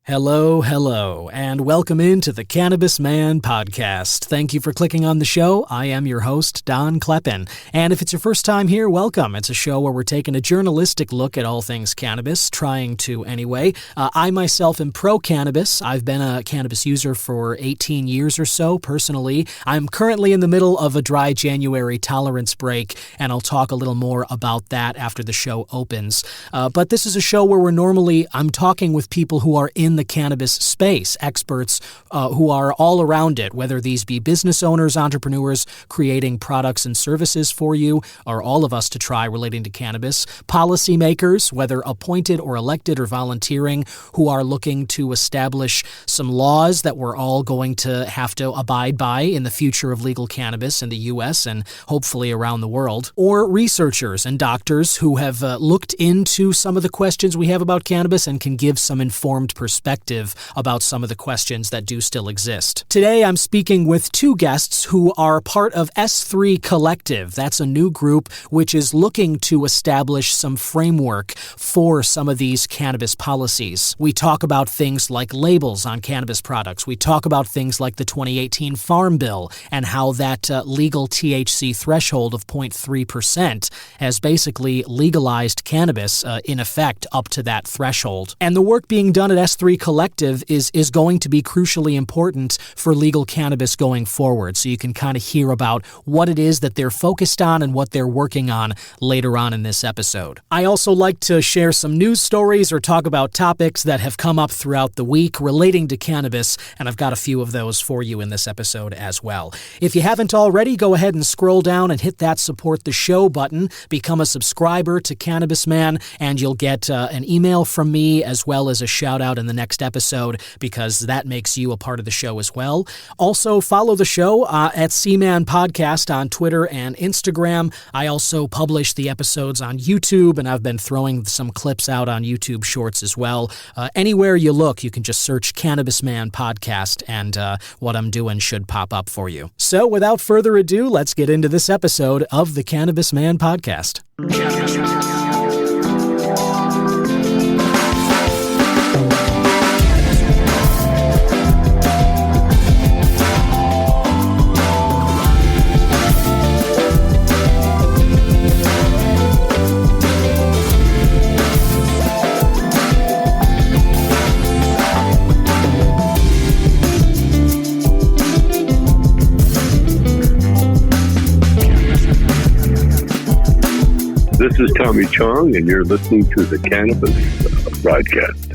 Hello, and welcome into the Cannabis Man podcast. Thank you for clicking on the show. I am your host, Don Kleppen. And if it's your first time here, welcome. It's a show where we're taking a journalistic look at all things cannabis, trying to anyway. I myself am pro-cannabis. I've been a cannabis user for 18 years or so, personally. I'm currently in the middle of a dry January tolerance break, and I'll talk a little more about that after the show opens. But this is a show where I'm talking with people who are in the cannabis space, experts who are all around it, whether these be business owners, entrepreneurs creating products and services for you, or all of us to try relating to cannabis, policymakers, whether appointed or elected or volunteering, who are looking to establish some laws that we're all going to have to abide by in the future of legal cannabis in the U.S. and hopefully around the world, or researchers and doctors who have looked into some of the questions we have about cannabis and can give some informed perspective about some of the questions that do still exist. Today, I'm speaking with two guests who are part of S3 Collective. That's a new group which is looking to establish some framework for some of these cannabis policies. We talk about things like labels on cannabis products. We talk about things like the 2018 Farm Bill and how that legal THC threshold of 0.3% has basically legalized cannabis in effect up to that threshold. And the work being done at S3 Collective is going to be crucially important for legal cannabis going forward. So you can kind of hear about what it is that they're focused on and what they're working on later on in this episode. I also like to share some news stories or talk about topics that have come up throughout the week relating to cannabis, and I've got a few of those for you in this episode as well. If you haven't already, go ahead and scroll down and hit that support the show button, become a subscriber to Cannabis Man, and you'll get an email from me as well as a shout out in the next episode, because that makes you a part of the show as well. Also, follow the show at C-Man Podcast on Twitter and Instagram. I also publish the episodes on YouTube, and I've been throwing some clips out on YouTube Shorts as well. Anywhere you look, you can just search Cannabis Man Podcast, and what I'm doing should pop up for you. So, without further ado, let's get into this episode of the Cannabis Man Podcast. This is Tommy Chong, and you're listening to the Cannabis Broadcast.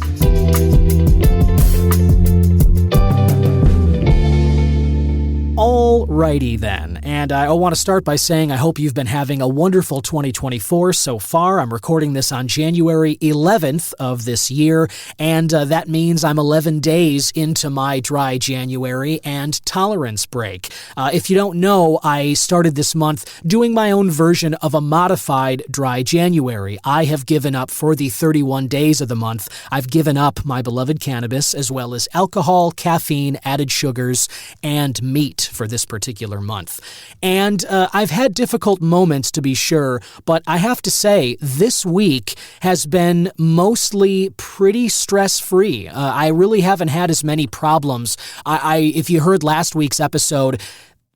Alrighty then, and I want to start by saying I hope you've been having a wonderful 2024 so far. I'm recording this on January 11th of this year, and that means I'm 11 days into my dry January and tolerance break. If you don't know, I started this month doing my own version of a modified dry January. I have given up for the 31 days of the month. I've given up my beloved cannabis as well as alcohol, caffeine, added sugars, and meat for this particular month. And I've had difficult moments, to be sure, but I have to say this week has been mostly pretty stress-free. I really haven't had as many problems. If you heard last week's episode,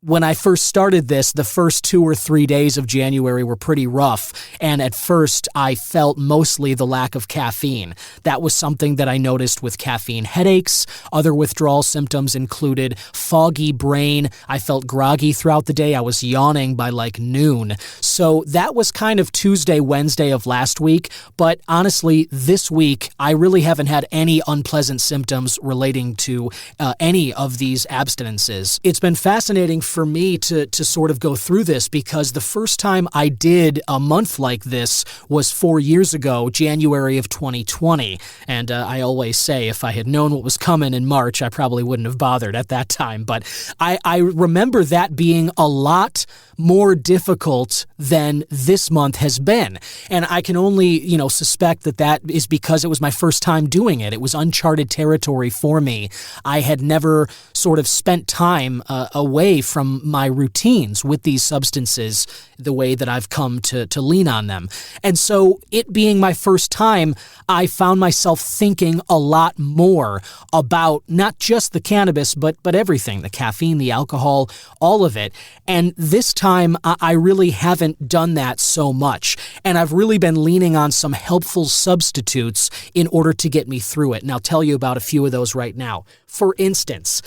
when I first started this, the first 2 or 3 days of January were pretty rough, and at first I felt mostly the lack of caffeine. That was something that I noticed with caffeine headaches. Other withdrawal symptoms included foggy brain. I felt groggy throughout the day. I was yawning by like noon. So that was kind of Tuesday, Wednesday of last week, but honestly, this week I really haven't had any unpleasant symptoms relating to any of these abstinences. It's been fascinating for me to sort of go through this, because the first time I did a month like this was 4 years ago, January of 2020. And I always say if I had known what was coming in March, I probably wouldn't have bothered at that time. But I remember that being a lot more difficult than this month has been. And I can only, suspect that is because it was my first time doing it. It was uncharted territory for me. I had never sort of spent time away from from my routines with these substances, the way that I've come to lean on them. And so it being my first time, I found myself thinking a lot more about not just the cannabis, but everything, the caffeine, the alcohol, all of it. And this time, I really haven't done that so much. And I've really been leaning on some helpful substitutes in order to get me through it. And I'll tell you about a few of those right now. For instance,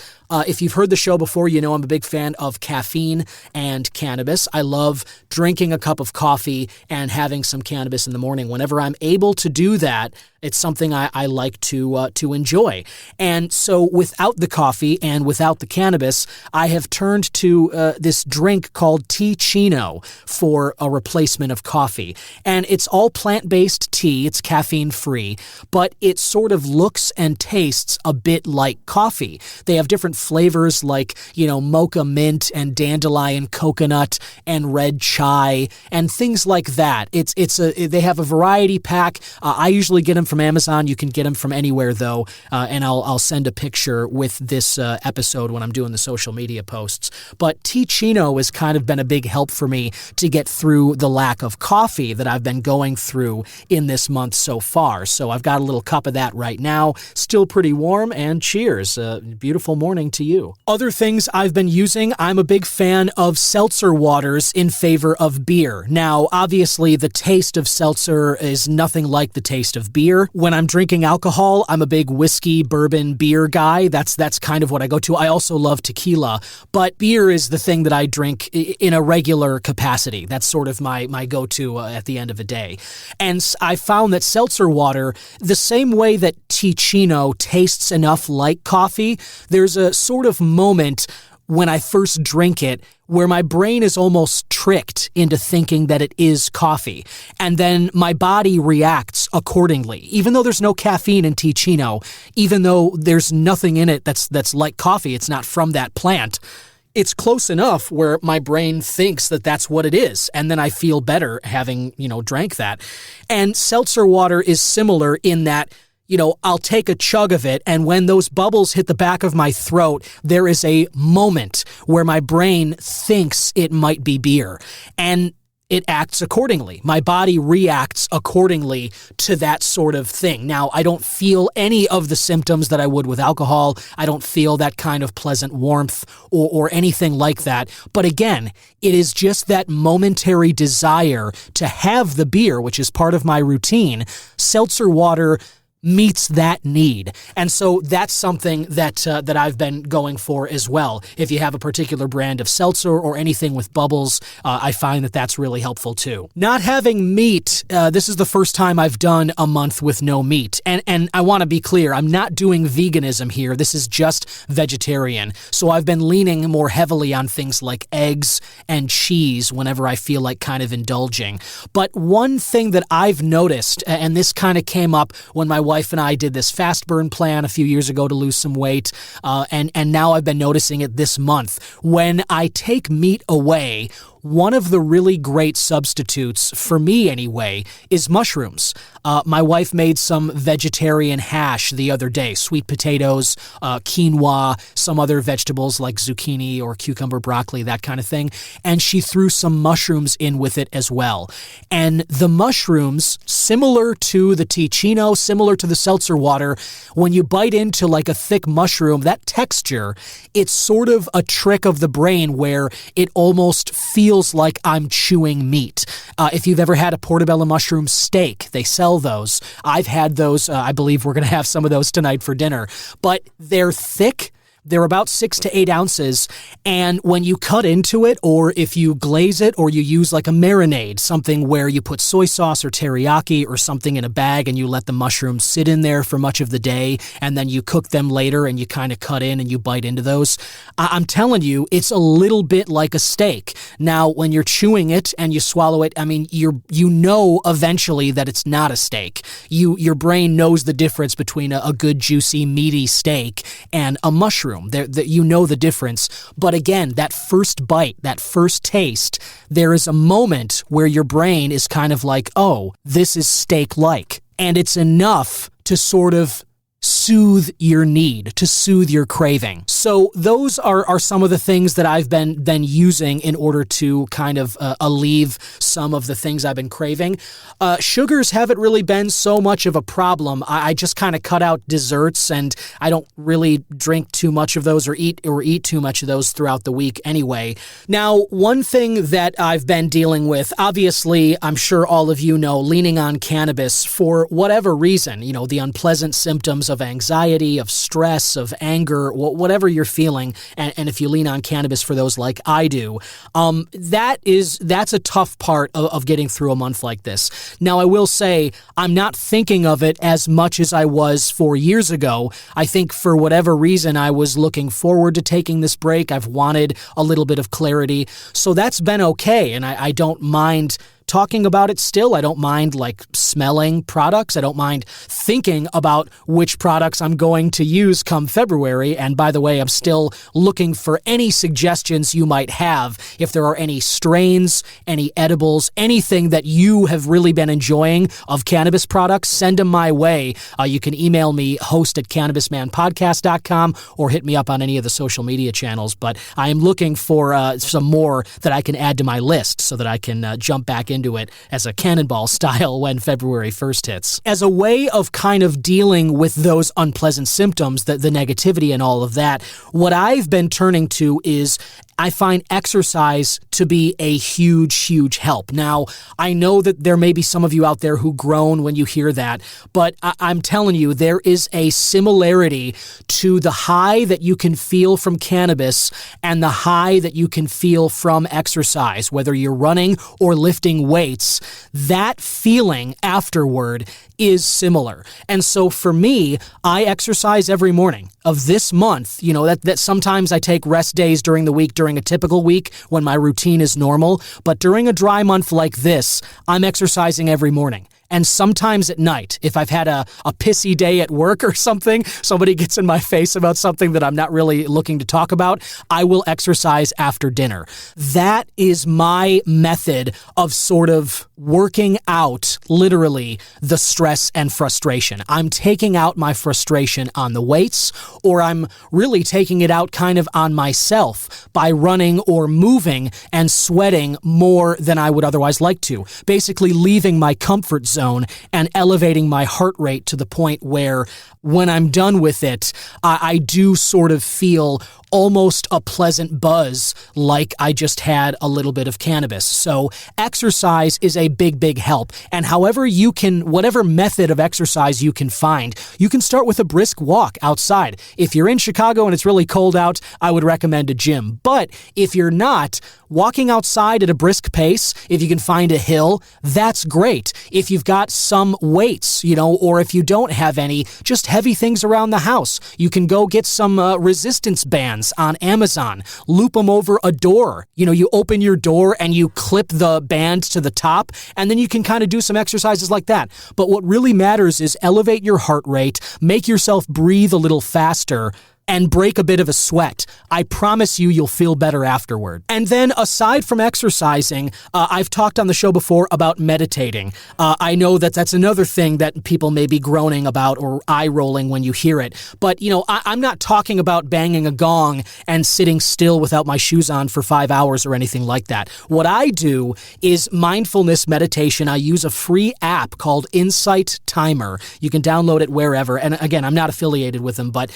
if you've heard the show before, you know I'm a big fan of caffeine and cannabis. I love drinking a cup of coffee and having some cannabis in the morning. Whenever I'm able to do that, it's something I like to enjoy. And so without the coffee and without the cannabis, I have turned to this drink called Tea-Chino for a replacement of coffee. And it's all plant-based tea. It's caffeine-free, but it sort of looks and tastes a bit like coffee. They have different flavors like, mocha mint and dandelion coconut and red chai and things like that. They have a variety pack. I usually get them from Amazon. You can get them from anywhere though, and I'll send a picture with this episode when I'm doing the social media posts. But Tea-Chino has kind of been a big help for me to get through the lack of coffee that I've been going through in this month so far. So I've got a little cup of that right now, still pretty warm, and cheers. Beautiful morning to you. Other things I've been using, I'm a big fan of seltzer waters in favor of beer. Now, obviously, the taste of seltzer is nothing like the taste of beer. When I'm drinking alcohol, I'm a big whiskey, bourbon, beer guy. That's kind of what I go to. I also love tequila, but beer is the thing that I drink in a regular capacity. That's sort of my go-to at the end of a day. And I found that seltzer water, the same way that Tea-Chino tastes enough like coffee, there's a sort of moment when I first drink it where my brain is almost tricked into thinking that it is coffee. And then my body reacts accordingly. Even though there's no caffeine in Tea-Chino, even though there's nothing in it that's like coffee, it's not from that plant, it's close enough where my brain thinks that that's what it is. And then I feel better having, drank that. And seltzer water is similar in that, I'll take a chug of it, and when those bubbles hit the back of my throat, there is a moment where my brain thinks it might be beer, and it acts accordingly. My body reacts accordingly to that sort of thing. Now, I don't feel any of the symptoms that I would with alcohol. I don't feel that kind of pleasant warmth or anything like that. But again, it is just that momentary desire to have the beer, which is part of my routine. Seltzer water meets that need. And so that's something that I've been going for as well. If you have a particular brand of seltzer or anything with bubbles, I find that that's really helpful too. Not having meat, this is the first time I've done a month with no meat. And I want to be clear, I'm not doing veganism here. This is just vegetarian. So I've been leaning more heavily on things like eggs and cheese whenever I feel like kind of indulging. But one thing that I've noticed, and this kind of came up when my wife and I did this fast burn plan a few years ago to lose some weight, and now I've been noticing it this month. When I take meat away, one of the really great substitutes, for me anyway, is mushrooms. My wife made some vegetarian hash the other day, sweet potatoes, quinoa, some other vegetables like zucchini or cucumber, broccoli, that kind of thing, and she threw some mushrooms in with it as well. And the mushrooms, similar to the Tea-Chino, similar to the seltzer water, when you bite into like a thick mushroom, that texture, it's sort of a trick of the brain where it almost feels like I'm chewing meat. If you've ever had a portobello mushroom steak, they sell those. I've had those. I believe we're going to have some of those tonight for dinner. But they're thick. They're about 6 to 8 ounces, and when you cut into it, or if you glaze it, or you use like a marinade, something where you put soy sauce or teriyaki or something in a bag and you let the mushrooms sit in there for much of the day, and then you cook them later and you kind of cut in and you bite into those, I'm telling you, it's a little bit like a steak. Now, when you're chewing it and you swallow it, I mean, you know eventually that it's not a steak. Your brain knows the difference between a good, juicy, meaty steak and a mushroom. You know the difference. But again, that first bite, that first taste, there is a moment where your brain is kind of like, oh, this is steak-like. And it's enough to sort of soothe your need, to soothe your craving. So those are some of the things that I've been using in order to kind of alleviate some of the things I've been craving. Sugars haven't really been so much of a problem. I just kind of cut out desserts, and I don't really drink too much of those or eat too much of those throughout the week anyway. Now, one thing that I've been dealing with, obviously, I'm sure all of you know, leaning on cannabis for whatever reason, the unpleasant symptoms of anxiety, of stress, of anger, whatever you're feeling, and if you lean on cannabis for those like I do, that's a tough part of getting through a month like this. Now, I will say, I'm not thinking of it as much as I was 4 years ago. I think for whatever reason, I was looking forward to taking this break. I've wanted a little bit of clarity, so that's been okay, and I don't mind talking about it still. I don't mind smelling products. I don't mind thinking about which products I'm going to use come February. And by the way, I'm still looking for any suggestions you might have. If there are any strains, any edibles, anything that you have really been enjoying of cannabis products, send them my way. You can email me, host@cannabismanpodcast.com, or hit me up on any of the social media channels. But I am looking for some more that I can add to my list so that I can jump back into it as a cannonball style when February 1st hits. As a way of kind of dealing with those unpleasant symptoms, the negativity and all of that, what I've been turning to is I find exercise to be a huge, huge help. Now, I know that there may be some of you out there who groan when you hear that, but I'm telling you, there is a similarity to the high that you can feel from cannabis and the high that you can feel from exercise, whether you're running or lifting weights. That feeling afterward is similar. And so for me, I exercise every morning of this month. That sometimes I take rest days during the week, during a typical week when my routine is normal. But during a dry month like this, I'm exercising every morning. And sometimes at night, if I've had a pissy day at work or something, somebody gets in my face about something that I'm not really looking to talk about, I will exercise after dinner. That is my method of sort of working out, literally, the stress and frustration. I'm taking out my frustration on the weights, or I'm really taking it out kind of on myself by running or moving and sweating more than I would otherwise like to. Basically leaving my comfort zone and elevating my heart rate to the point where when I'm done with it, I do sort of feel almost a pleasant buzz like I just had a little bit of cannabis. So exercise is a big, big help. And whatever method of exercise you can find, you can start with a brisk walk outside. If you're in Chicago and it's really cold out, I would recommend a gym. But if you're not, walking outside at a brisk pace, if you can find a hill, that's great. If you've got some weights, or if you don't have any, just heavy things around the house, you can go get some resistance bands on Amazon, loop them over a door. You open your door and you clip the band to the top, and then you can kind of do some exercises like that. But what really matters is elevate your heart rate, make yourself breathe a little faster, and break a bit of a sweat. I promise you'll feel better afterward. And then aside from exercising, I've talked on the show before about meditating. I know that's another thing that people may be groaning about or eye-rolling when you hear it. But, I'm not talking about banging a gong and sitting still without my shoes on for 5 hours or anything like that. What I do is mindfulness meditation. I use a free app called Insight Timer. You can download it wherever. And again, I'm not affiliated with them, but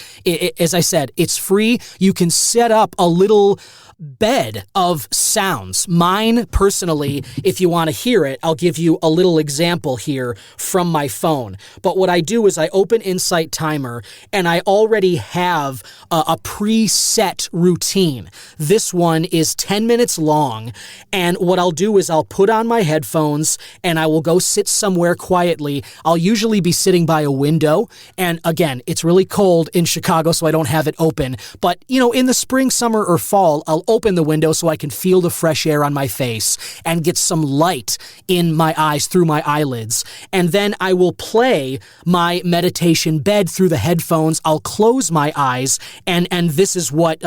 as I said, it's free. You can set up a little bed of sounds. Mine, personally, if you want to hear it, I'll give you a little example here from my phone. But what I do is I open Insight Timer, and I already have a preset routine. This one is 10 minutes long, and what I'll do is I'll put on my headphones, and I will go sit somewhere quietly. I'll usually be sitting by a window, and again, it's really cold in Chicago, so I don't have it open. But, in the spring, summer, or fall, I'll open the window so I can feel the fresh air on my face and get some light in my eyes through my eyelids. And then I will play my meditation bed through the headphones. I'll close my eyes, and this is what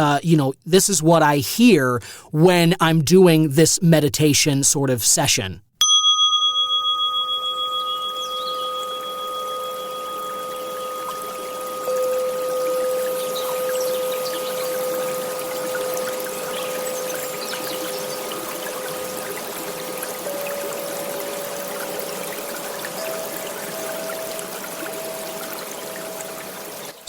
this is what I hear when I'm doing this meditation sort of session.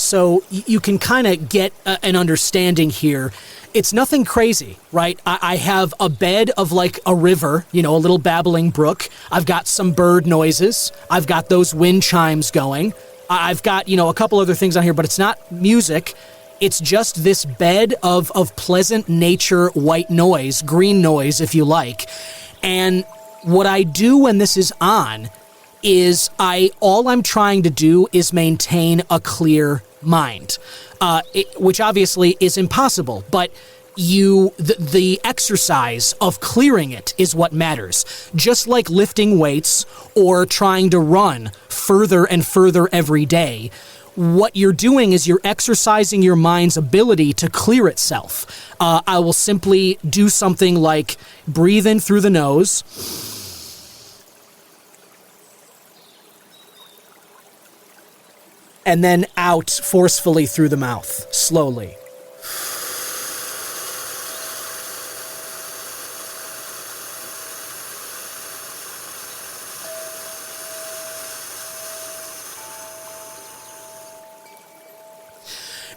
so you can kind of get an understanding here. It's nothing crazy, right? I have a bed of like a river, a little babbling brook. I've got some bird noises. I've got those wind chimes going. I've got, a couple other things on here, but it's not music. It's just this bed of pleasant nature, white noise, green noise, if you like. And what I do when this is on is all I'm trying to do is maintain a clear mind, which obviously is impossible, but the exercise of clearing it is what matters. Just like lifting weights or trying to run further and further every day, what you're doing is you're exercising your mind's ability to clear itself. I will simply do something like breathe in through the nose, and then out forcefully through the mouth, slowly.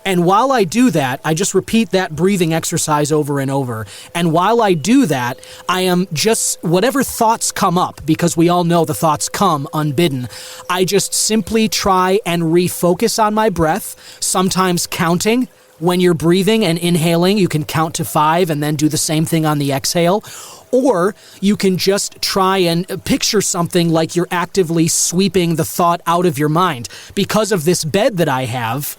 And while I do that, I just repeat that breathing exercise over and over. And while I do that, I am just, whatever thoughts come up, because we all know the thoughts come unbidden, I just simply try and refocus on my breath, sometimes counting. When you're breathing and inhaling, you can count to 5 and then do the same thing on the exhale. Or you can just try and picture something like you're actively sweeping the thought out of your mind. Because of this bed that I have,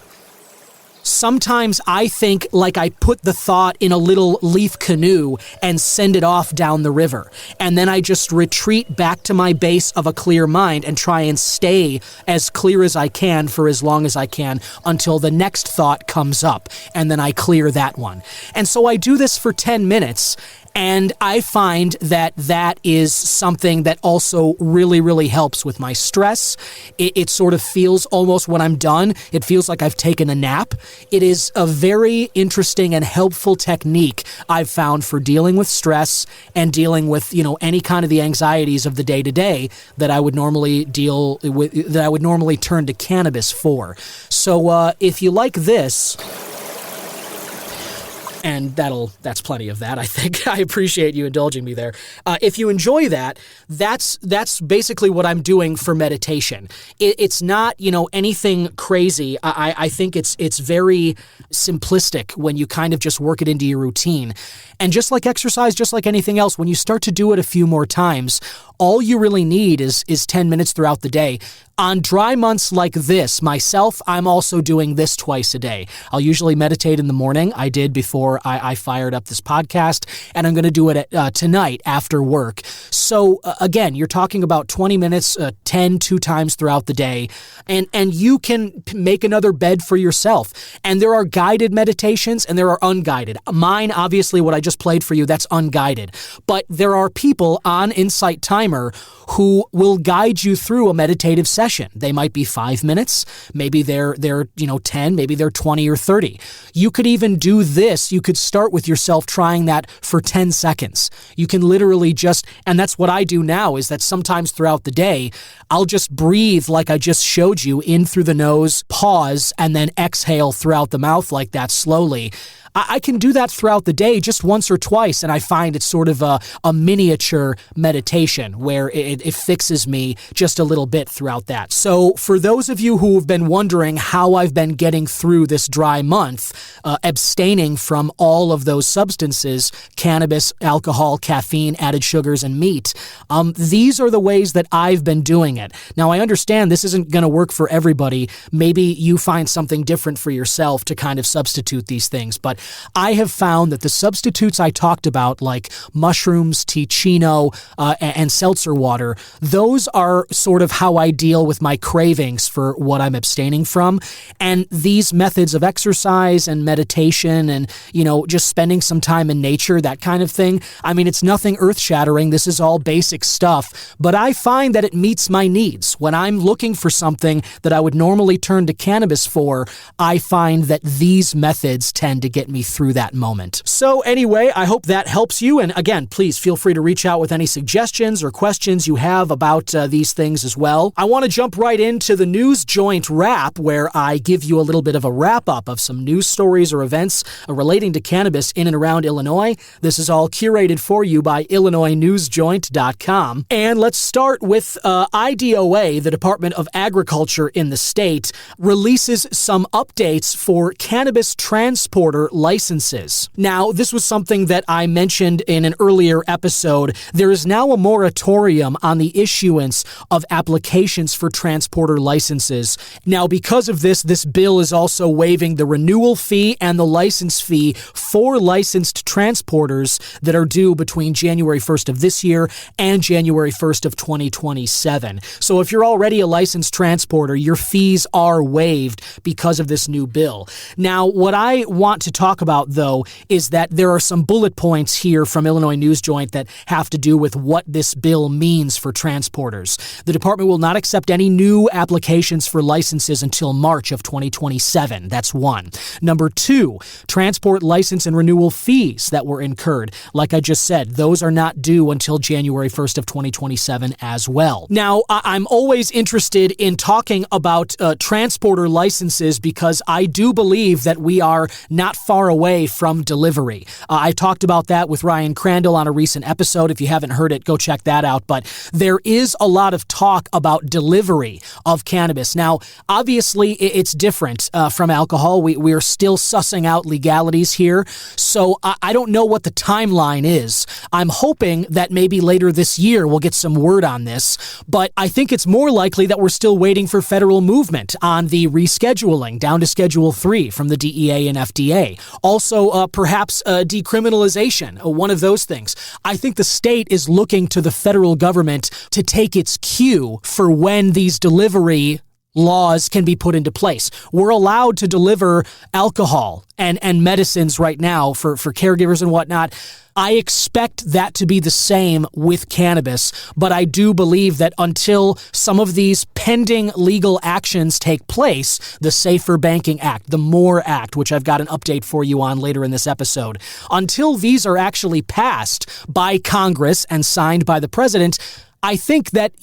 sometimes I think like I put the thought in a little leaf canoe and send it off down the river. And then I just retreat back to my base of a clear mind and try and stay as clear as I can for as long as I can until the next thought comes up. And then I clear that one. And so I do this for 10 minutes. And I find that is something that also really, really helps with my stress. It sort of feels almost when I'm done, it feels like I've taken a nap. It is a very interesting and helpful technique I've found for dealing with stress and dealing with, any kind of the anxieties of the day-to-day that I would normally deal with, that I would normally turn to cannabis for. So if you like this... And that's plenty of that, I think. I appreciate you indulging me there. If you enjoy that, that's basically what I'm doing for meditation. It's not, anything crazy. I think it's very simplistic when you kind of just work it into your routine. And just like exercise, just like anything else, when you start to do it a few more times, all you really need is 10 minutes throughout the day. On dry months like this, myself, I'm also doing this twice a day. I'll usually meditate in the morning. I did before I fired up this podcast, and I'm going to do it tonight after work. So again, you're talking about 20 minutes, 2 times throughout the day, and you can make another bed for yourself. And there are guided meditations and there are unguided. Mine, obviously, what I just played for you, that's unguided. But there are people on Insight Timer who will guide you through a meditative session. They might be 5 minutes, maybe they're 10, maybe they're 20 or 30. You could even do this. You could start with yourself trying that for 10 seconds. You can literally and that's what I do now, is that sometimes throughout the day, I'll just breathe like I just showed you, in through the nose, pause, and then exhale throughout the mouth like that slowly. I can do that throughout the day just once or twice, and I find it's sort of a miniature meditation where it fixes me just a little bit throughout that. So for those of you who have been wondering how I've been getting through this dry month, abstaining from all of those substances, cannabis, alcohol, caffeine, added sugars, and meat, these are the ways that I've been doing it. Now, I understand this isn't going to work for everybody. Maybe you find something different for yourself to kind of substitute these things, but I have found that the substitutes I talked about, like mushrooms, ticino, and seltzer water, those are sort of how I deal with my cravings for what I'm abstaining from. And these methods of exercise and meditation and, just spending some time in nature, that kind of thing, I mean, it's nothing earth-shattering. This is all basic stuff, but I find that it meets my needs. When I'm looking for something that I would normally turn to cannabis for, I find that these methods tend to get me through that moment. So anyway, I hope that helps you. And again, please feel free to reach out with any suggestions or questions you have about these things as well. I want to jump right into the News Joint Wrap, where I give you a little bit of a wrap-up of some news stories or events relating to cannabis in and around Illinois. This is all curated for you by IllinoisNewsJoint.com. And let's start with IDOA, the Department of Agriculture in the state, releases some updates for cannabis transporter licenses. Now, this was something that I mentioned in an earlier episode. There is now a moratorium on the issuance of applications for transporter licenses. Now, because of this bill is also waiving the renewal fee and the license fee for licensed transporters that are due between January 1st of this year and January 1st of 2027. So if you're already a licensed transporter, your fees are waived because of this new bill. Now, what I want to talk about, though, is that there are some bullet points here from Illinois News Joint that have to do with what this bill means for transporters. The department will not accept any new applications for licenses until March of 2027. That's one. Number two, transport license and renewal fees that were incurred. Like I just said, those are not due until January 1st of 2027 as well. Now, I'm always interested in talking about transporter licenses because I do believe that we are not far away from delivery. I talked about that with Ryan Crandall on a recent episode. If you haven't heard it, go check that out. But there is a lot of talk about delivery of cannabis. Now, obviously, it's different from alcohol. We are still sussing out legalities here. So I don't know what the timeline is. I'm hoping that maybe later this year we'll get some word on this. But I think it's more likely that we're still waiting for federal movement on the rescheduling down to Schedule 3 from the DEA and FDA. Also, perhaps decriminalization, one of those things. I think the state is looking to the federal government to take its cue for when these delivery laws can be put into place. We're allowed to deliver alcohol and medicines right now for caregivers and whatnot. I expect that to be the same with cannabis, but I do believe that until some of these pending legal actions take place, the Safer Banking Act, the MORE Act, which I've got an update for you on later in this episode, until these are actually passed by Congress and signed by the president, I think that,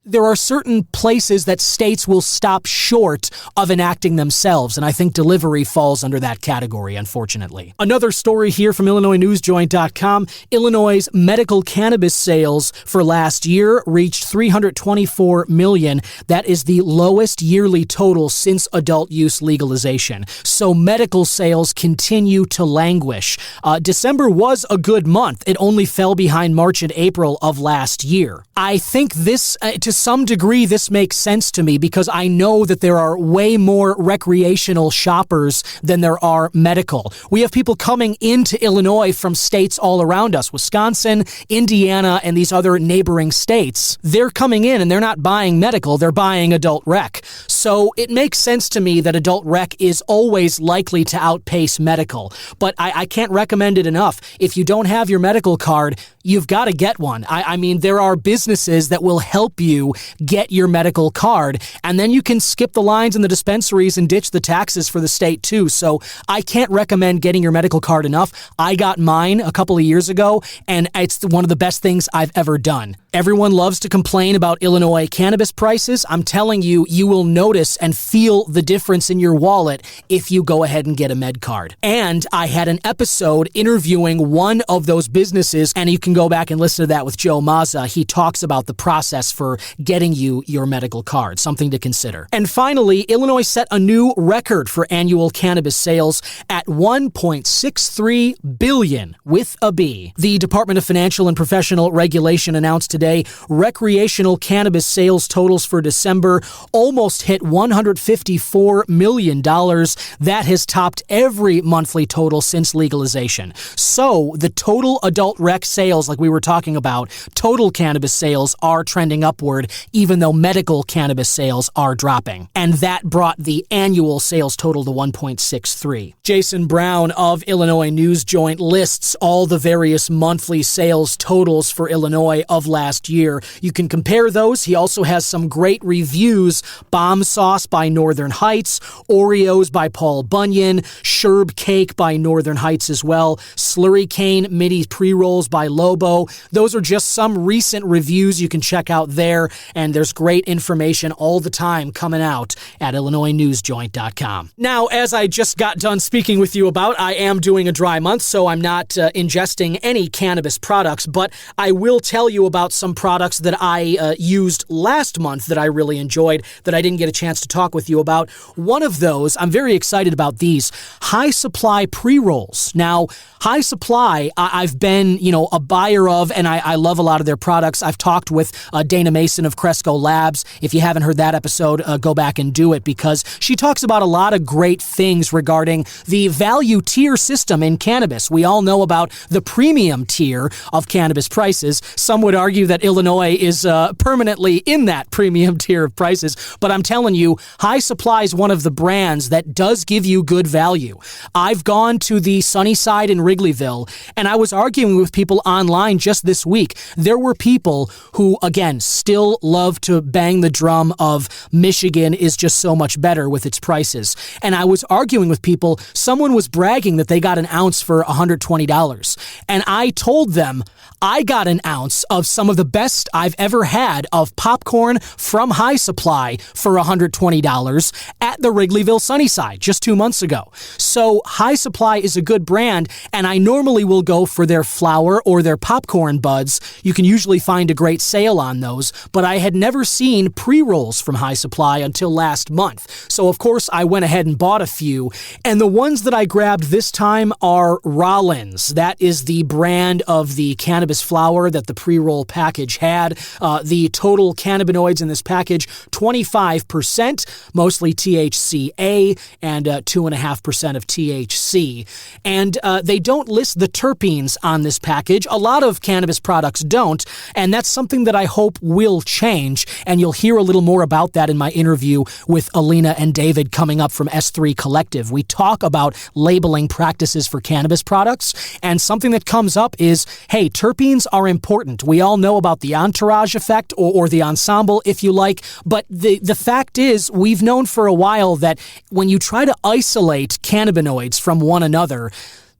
there are certain places that states will stop short of enacting themselves, and I think delivery falls under that category, unfortunately. Another story here from IllinoisNewsJoint.com. Illinois' medical cannabis sales for last year reached $324 million. That is the lowest yearly total since adult use legalization. So medical sales continue to languish. December was a good month. It only fell behind March and April of last year. I think this, to some degree, this makes sense to me because I know that there are way more recreational shoppers than there are medical. We have people coming into Illinois from states all around us, Wisconsin, Indiana, and these other neighboring states. They're coming in and they're not buying medical, they're buying adult rec. So it makes sense to me that adult rec is always likely to outpace medical. But I can't recommend it enough. If you don't have your medical card, you've got to get one. I mean, there are businesses that will help you get your medical card, and then you can skip the lines in the dispensaries and ditch the taxes for the state too. So I can't recommend getting your medical card enough. I got mine a couple of years ago, and it's one of the best things I've ever done. Everyone loves to complain about Illinois cannabis prices. I'm telling you, you will notice and feel the difference in your wallet if you go ahead and get a med card. And I had an episode interviewing one of those businesses, and you can go back and listen to that with Joe Mazza. He talks about the process for getting you your medical card, something to consider. And finally, Illinois set a new record for annual cannabis sales at $1.63 billion with a B. The Department of Financial and Professional Regulation announced today recreational cannabis sales totals for December almost hit $154 million. That has topped every monthly total since legalization. So the total adult rec sales, like we were talking about, total cannabis sales are trending upward record, even though medical cannabis sales are dropping. And that brought the annual sales total to 1.63. Jason Brown of Illinois News Joint lists all the various monthly sales totals for Illinois of last year. You can compare those. He also has some great reviews. Bomb Sauce by Northern Heights, Oreos by Paul Bunyan, Sherb Cake by Northern Heights as well, Slurry Cane Mini Pre-Rolls by Lobo. Those are just some recent reviews you can check out there, and there's great information all the time coming out at IllinoisNewsJoint.com. Now, as I just got done speaking with you about, I am doing a dry month, so I'm not ingesting any cannabis products, but I will tell you about some products that I used last month that I really enjoyed that I didn't get a chance to talk with you about. One of those, I'm very excited about these, High Supply pre-rolls. Now, High Supply, I've been, a buyer of, and I love a lot of their products. I've talked with Dana Mason of Cresco Labs. If you haven't heard that episode, go back and do it, because she talks about a lot of great things regarding the value tier system in cannabis. We all know about the premium tier of cannabis prices. Some would argue that Illinois is permanently in that premium tier of prices, but I'm telling you, High Supply is one of the brands that does give you good value. I've gone to the Sunnyside in Wrigleyville, and I was arguing with people online just this week. There were people who, again, still love to bang the drum of Michigan is just so much better with its prices. And I was arguing with people. Someone was bragging that they got an ounce for $120. And I told them I got an ounce of some of the best I've ever had of popcorn from High Supply for $120 at the Wrigleyville Sunnyside just 2 months ago. So High Supply is a good brand, and I normally will go for their flower or their popcorn buds. You can usually find a great sale on those, but I had never seen pre-rolls from High Supply until last month. So of course I went ahead and bought a few, and the ones that I grabbed this time are Rollins. That is the brand of the cannabis flower that the pre-roll package had. The total cannabinoids in this package, 25%, mostly THCA and 2.5% of THC. And they don't list the terpenes on this package. A lot of cannabis products don't, and that's something that I hope will change, and you'll hear a little more about that in my interview with Alena and David coming up from S3 Collective. We talk about labeling practices for cannabis products, and something that comes up is, hey, terpenes are important. We all know about the entourage effect or the ensemble, if you like, but the fact is we've known for a while that when you try to isolate cannabinoids from one another,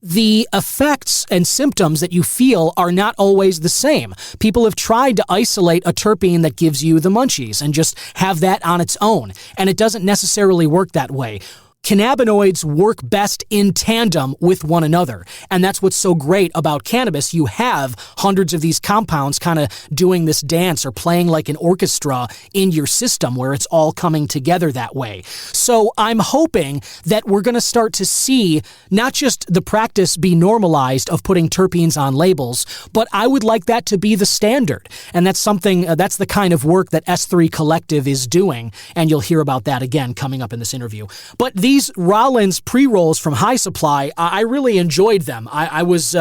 the effects and symptoms that you feel are not always the same. People have tried to isolate a terpene that gives you the munchies and just have that on its own, and it doesn't necessarily work that way. Cannabinoids work best in tandem with one another, and that's what's so great about cannabis. You have hundreds of these compounds kind of doing this dance or playing like an orchestra in your system where it's all coming together that way. So I'm hoping that we're going to start to see not just the practice be normalized of putting terpenes on labels, but I would like that to be the standard, and that's something, that's the kind of work that S3 Collective is doing, and you'll hear about that again coming up in this interview. But these Rollins pre-rolls from High Supply, I really enjoyed them. I was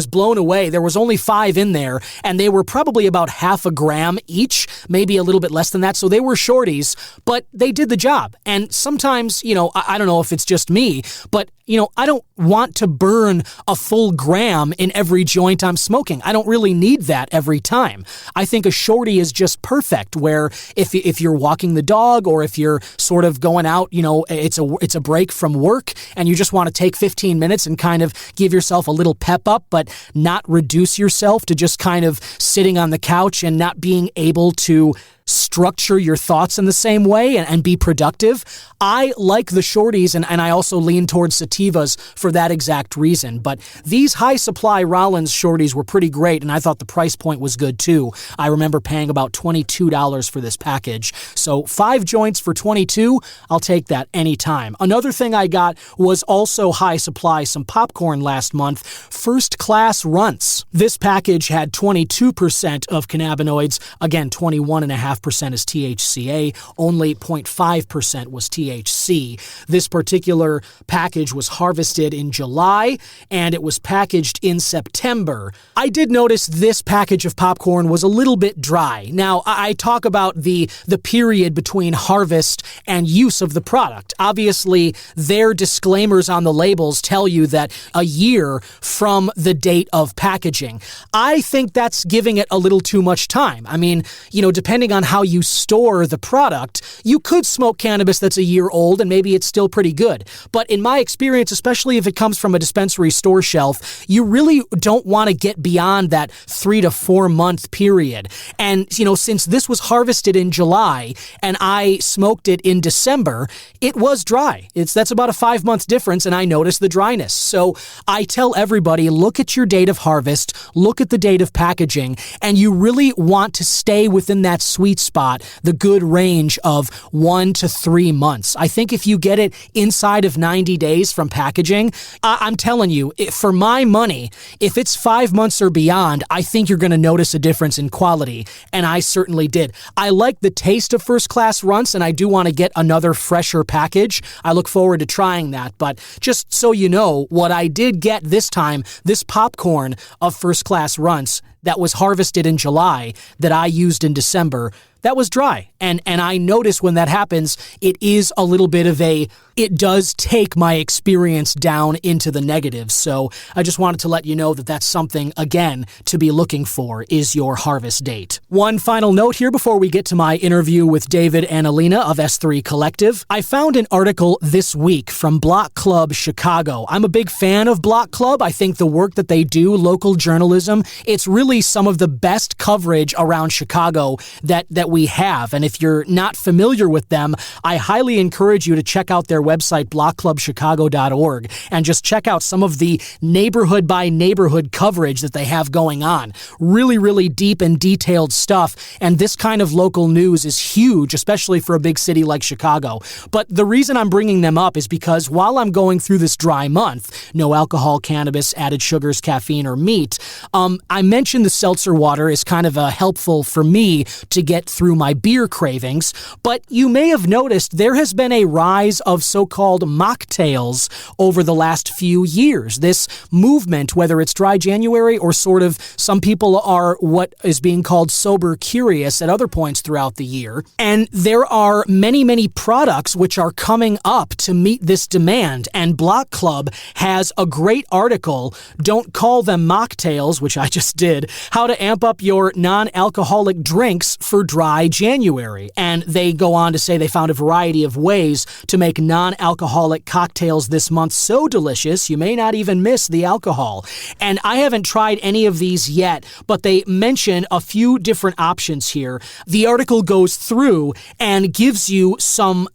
blown away. There was only 5 in there, and they were probably about half a gram each, maybe a little bit less than that. So they were shorties, but they did the job. And sometimes, I don't know if it's just me, but I don't want to burn a full gram in every joint I'm smoking. I don't really need that every time. I think a shorty is just perfect, where if you're walking the dog or if you're sort of going out, it's a break from work and you just want to take 15 minutes and kind of give yourself a little pep up, but not reduce yourself to just kind of sitting on the couch and not being able to structure your thoughts in the same way and be productive. I like the shorties, and I also lean towards sativas for that exact reason. But these High Supply Rollins shorties were pretty great, and I thought the price point was good too. I remember paying about $22 for this package. So 5 joints for $22, I'll take that anytime. Another thing I got was also High Supply, some popcorn last month, First Class Runtz. This package had 22% of cannabinoids, again, 21.5% 1.5% is THCA, only 0.5% was THC. This particular package was harvested in July, and it was packaged in September. I did notice this package of popcorn was a little bit dry. Now, I talk about the period between harvest and use of the product. Obviously, their disclaimers on the labels tell you that a year from the date of packaging. I think that's giving it a little too much time. I mean, depending on how you store the product, you could smoke cannabis that's a year old and maybe it's still pretty good. But in my experience, especially if it comes from a dispensary store shelf, you really don't want to get beyond that 3 to 4 month period. And, since this was harvested in July and I smoked it in December, it was dry. That's about a 5-month difference, and I noticed the dryness. So I tell everybody, look at your date of harvest, look at the date of packaging, and you really want to stay within that sweet spot, the good range of 1 to 3 months. I think if you get it inside of 90 days from packaging, I'm telling you, for my money, if it's 5 months or beyond, I think you're going to notice a difference in quality, and I certainly did. I like the taste of First Class Runtz, and I do want to get another fresher package. I look forward to trying that, but just so you know, what I did get this time, this popcorn of First Class Runtz that was harvested in July that I used in December, that was dry. And I notice when that happens, it is a little bit of it does take my experience down into the negatives. So I just wanted to let you know that that's something, again, to be looking for is your harvest date. One final note here before we get to my interview with David and Alena of S3 Collective. I found an article this week from Block Club Chicago. I'm a big fan of Block Club. I think the work that they do, local journalism, it's really some of the best coverage around Chicago that we have. And if you're not familiar with them, I highly encourage you to check out their website, blockclubchicago.org, and just check out some of the neighborhood by neighborhood coverage that they have going on. Really, really deep and detailed stuff. And this kind of local news is huge, especially for a big city like Chicago. But the reason I'm bringing them up is because while I'm going through this dry month, no alcohol, cannabis, added sugars, caffeine, or meat, I mentioned the seltzer water is kind of helpful for me to get through my beer cravings. But you may have noticed there has been a rise of so-called mocktails over the last few years. This movement, whether it's dry January or sort of some people are what is being called sober curious at other points throughout the year. And there are many, many products which are coming up to meet this demand. And Block Club has a great article, Don't Call Them Mocktails, which I just did, how to amp up your non-alcoholic drinks for dry January. And they go on to say they found a variety of ways to make non-alcoholic cocktails this month so delicious you may not even miss the alcohol. And I haven't tried any of these yet, but they mention a few different options here. The article goes through and gives you some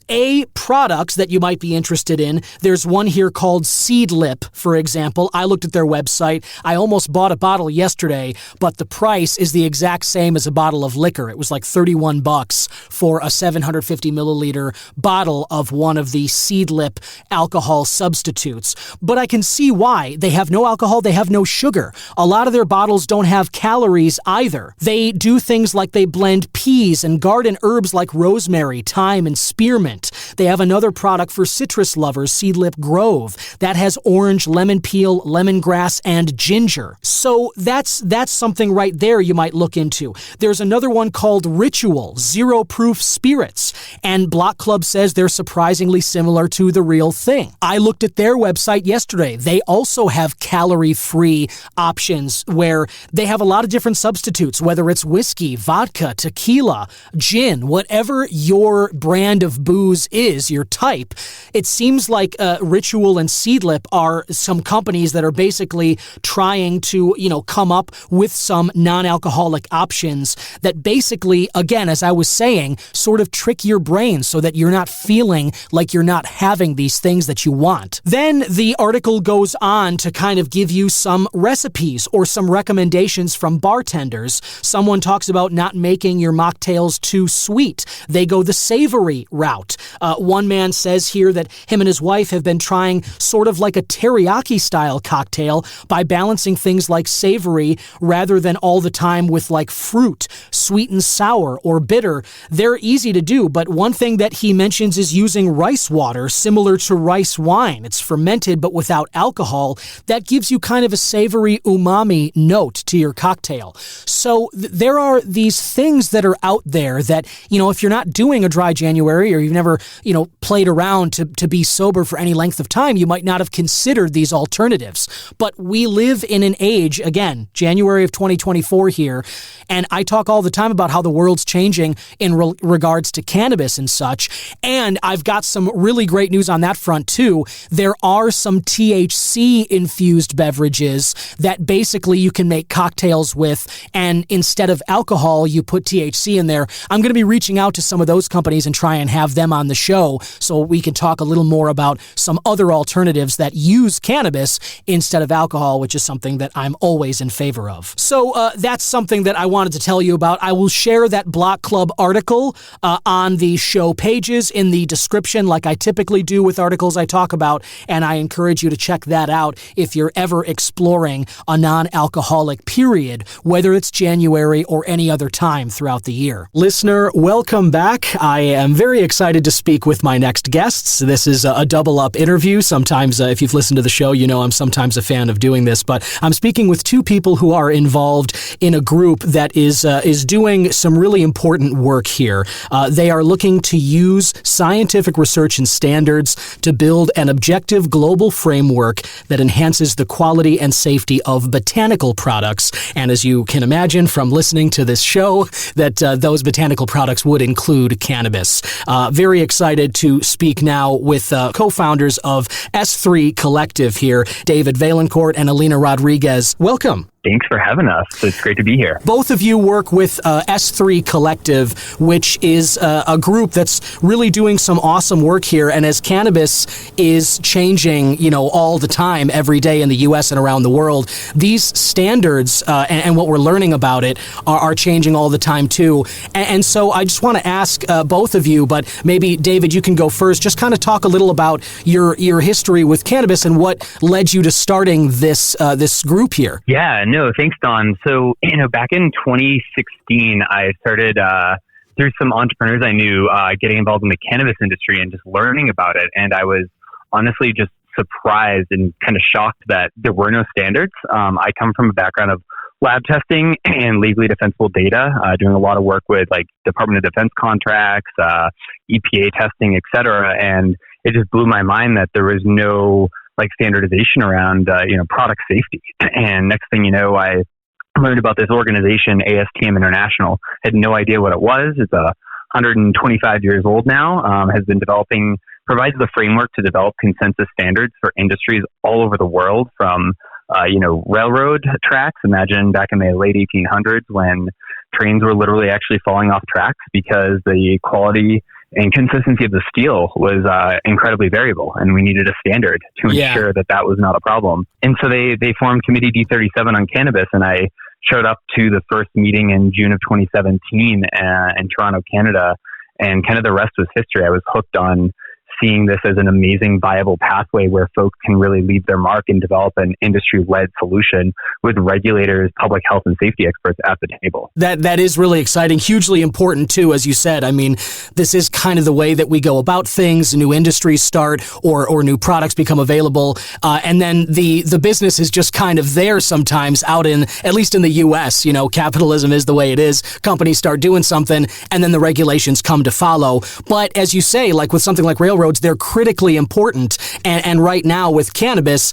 products that you might be interested in. There's one here called Seed Lip, for example. I looked at their website. I almost bought a bottle yesterday, but the price is the exact same as a bottle of liquor. It was like $31 for a 750 milliliter bottle of one of the Seed Lip alcohol substitutes. But I can see why. They have no alcohol, they have no sugar. A lot of their bottles don't have calories either. They do things like they blend peas and garden herbs like rosemary, thyme, and spearmint. They have another product for citrus lovers, Seed Lip Grove, that has orange, lemon peel, lemongrass, and ginger. So that's something right there you might look into. There's another one called Ritual, Zero Proof Spirits, and Block Club says they're surprisingly similar to the real thing. I looked at their website yesterday. They also have calorie-free options where they have a lot of different substitutes, whether it's whiskey, vodka, tequila, gin, whatever your brand of booze is, your type. It seems like Ritual and Seed Lip are some companies that are basically trying to, come up with some non-alcoholic options that basically, again, as I was saying, sort of trick your brain so that you're not feeling like you're not not having these things that you want. Then the article goes on to kind of give you some recipes or some recommendations from bartenders. Someone talks about not making your mocktails too sweet. They go the savory route. One man says here that him and his wife have been trying sort of like a teriyaki-style cocktail by balancing things like savory rather than all the time with like fruit, sweet and sour, or bitter. They're easy to do, but one thing that he mentions is using rice water, similar to rice wine. It's fermented but without alcohol. That gives you kind of a savory umami note to your cocktail. So there are these things that are out there that, if you're not doing a dry January or you've never, played around to be sober for any length of time, you might not have considered these alternatives. But we live in an age, again, January of 2024 here, and I talk all the time about how the world's changing in regards to cannabis and such, and I've got some really great news on that front too. There are some THC-infused beverages that basically you can make cocktails with, and instead of alcohol, you put THC in there. I'm going to be reaching out to some of those companies and try and have them on the show so we can talk a little more about some other alternatives that use cannabis instead of alcohol, which is something that I'm always in favor of. So that's something that I wanted to tell you about. I will share that Block Club article on the show pages in the description like I typically do with articles I talk about, and I encourage you to check that out if you're ever exploring a non-alcoholic period, whether it's January or any other time throughout the year. Listener, welcome back. I am very excited to speak with my next guests. This is a double-up interview. Sometimes, if you've listened to the show, I'm sometimes a fan of doing this, but I'm speaking with two people who are involved in a group that is doing some really important work here. They are looking to use scientific research and standards to build an objective global framework that enhances the quality and safety of botanical products. And as you can imagine from listening to this show, that those botanical products would include cannabis. Very excited to speak now with co-founders of S3 Collective here, David Vaillencourt and Alena Rodriguez. Welcome. Thanks for having us. It's great to be here. Both of you work with S3 Collective, which is a group that's really doing some awesome work here. And as cannabis is changing, all the time, every day in the U.S. and around the world, these standards and what we're learning about it are changing all the time too. And so I just want to ask both of you, but maybe David, you can go first. Just kind of talk a little about your history with cannabis and what led you to starting this group here. Yeah. No, thanks, Don. So, back in 2016, I started, through some entrepreneurs I knew, getting involved in the cannabis industry and just learning about it. And I was honestly just surprised and kind of shocked that there were no standards. I come from a background of lab testing and legally defensible data, doing a lot of work with like Department of Defense contracts, EPA testing, et cetera. And it just blew my mind that there was no standardization around, product safety. And next thing you know, I learned about this organization, ASTM International. Had no idea what it was. It's 125 years old now, has been provides the framework to develop consensus standards for industries all over the world, from, railroad tracks. Imagine back in the late 1800s when trains were literally actually falling off tracks because the quality and consistency of the steel was incredibly variable, and we needed a standard to ensure that was not a problem. And so they formed Committee D37 on cannabis, and I showed up to the first meeting in June of 2017 in Toronto, Canada, and kind of the rest was history. I was hooked on seeing this as an amazing, viable pathway where folks can really leave their mark and develop an industry-led solution with regulators, public health and safety experts at the table. That is really exciting, hugely important too, as you said. I mean, this is kind of the way that we go about things. New industries start or new products become available. And then the business is just kind of there sometimes out in, at least in the U.S., capitalism is the way it is. Companies start doing something and then the regulations come to follow. But as you say, like with something like railroads, they're critically important. And right now with cannabis,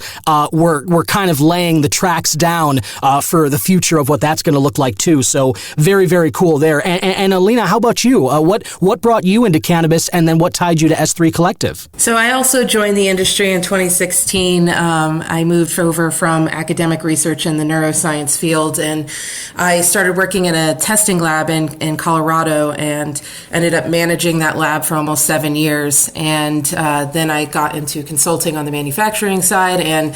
we're kind of laying the tracks down for the future of what that's going to look like too. So very, very cool there. And Alena, how about you? What brought you into cannabis, and then what tied you to S3 Collective? So I also joined the industry in 2016. I moved over from academic research in the neuroscience field, and I started working in a testing lab in Colorado and ended up managing that lab for almost 7 years. And and then I got into consulting on the manufacturing side, and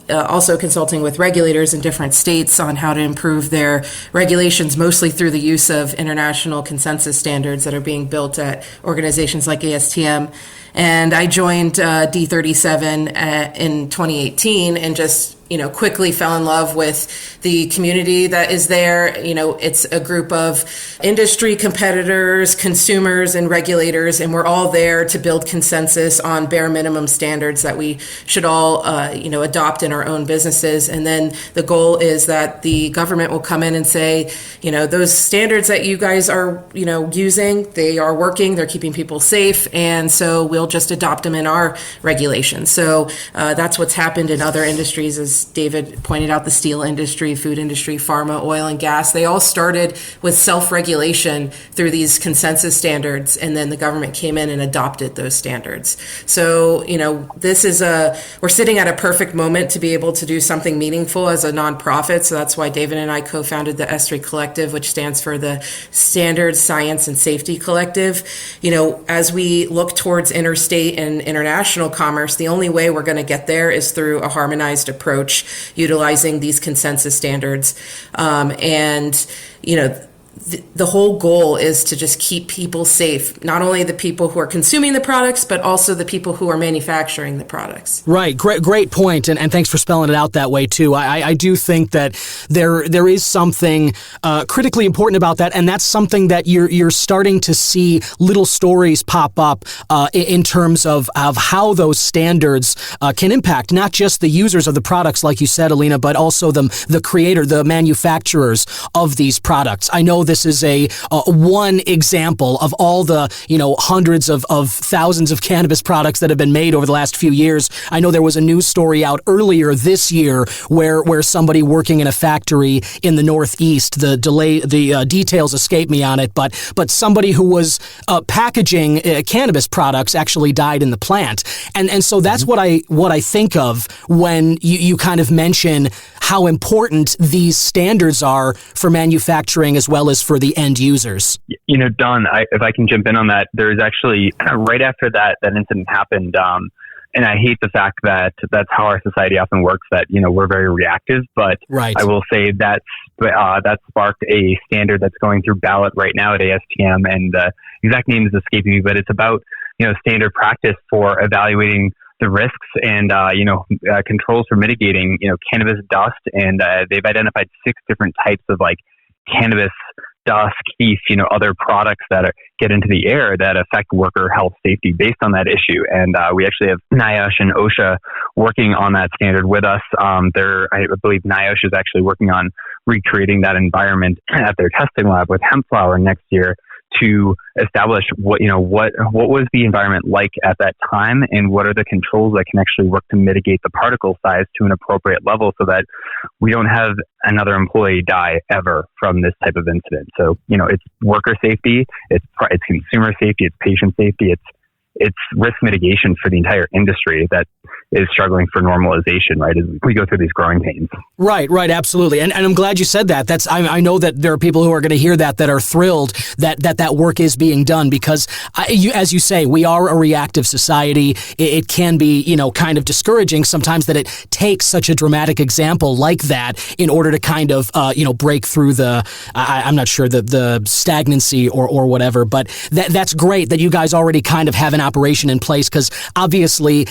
also consulting with regulators in different states on how to improve their regulations, mostly through the use of international consensus standards that are being built at organizations like ASTM. And I joined D37 in 2018 and just quickly fell in love with the community that is there. It's a group of industry competitors, consumers, and regulators, and we're all there to build consensus on bare minimum standards that we should all, adopt in our own businesses. And then the goal is that the government will come in and say, those standards that you guys are, using, they are working, they're keeping people safe, and so we'll just adopt them in our regulations. So that's what's happened in other industries, as David pointed out, the steel industry, food industry, pharma, oil and gas. They all started with self-regulation through these consensus standards, and then the government came in and adopted those standards. So, we're sitting at a perfect moment to be able to do something meaningful as a nonprofit. So that's why David and I co-founded the S3 Collective, which stands for the Standards, Science, and Safety Collective. As we look towards interstate and international commerce, the only way we're going to get there is through a harmonized approach utilizing these consensus standards. The whole goal is to just keep people safe, not only the people who are consuming the products, but also the people who are manufacturing the products. Right. Great point. And thanks for spelling it out that way, too. I do think that there is something critically important about that. And that's something that you're starting to see little stories pop up in terms of how those standards can impact not just the users of the products, like you said, Alena, but also the creator, the manufacturers of these products. I know this is a one example of all the hundreds of thousands of cannabis products that have been made over the last few years. I know there was a news story out earlier this year where somebody working in a factory in the Northeast, the details escape me on it, but somebody who was packaging cannabis products actually died in the plant, and so that's what I think of when you kind of mention how important these standards are for manufacturing as well as for the end users. Don, if I can jump in on that, there's actually right after that incident happened, and I hate the fact that that's how our society often works, that, we're very reactive, but right. I will say that sparked a standard that's going through ballot right now at ASTM, and the exact name is escaping me, but it's about, standard practice for evaluating the risks and, controls for mitigating, cannabis dust. And they've identified 6 different types of cannabis dust, keef, other products that get into the air that affect worker health safety based on that issue. And we actually have NIOSH and OSHA working on that standard with us. I believe NIOSH is actually working on recreating that environment at their testing lab with hemp flower next year to establish what was the environment like at that time, and what are the controls that can actually work to mitigate the particle size to an appropriate level so that we don't have another employee die ever from this type of incident. So, it's worker safety, it's consumer safety, it's patient safety, it's risk mitigation for the entire industry that is struggling for normalization, right, as we go through these growing pains. Right, absolutely. And I'm glad you said that. I know that there are people who are going to hear that are thrilled that work is being done, because as you say, we are a reactive society. It can be, kind of discouraging sometimes that it takes such a dramatic example like that in order to kind of, break through I'm not sure, the stagnancy or whatever, but that's great that you guys already kind of have an operation in place, because obviously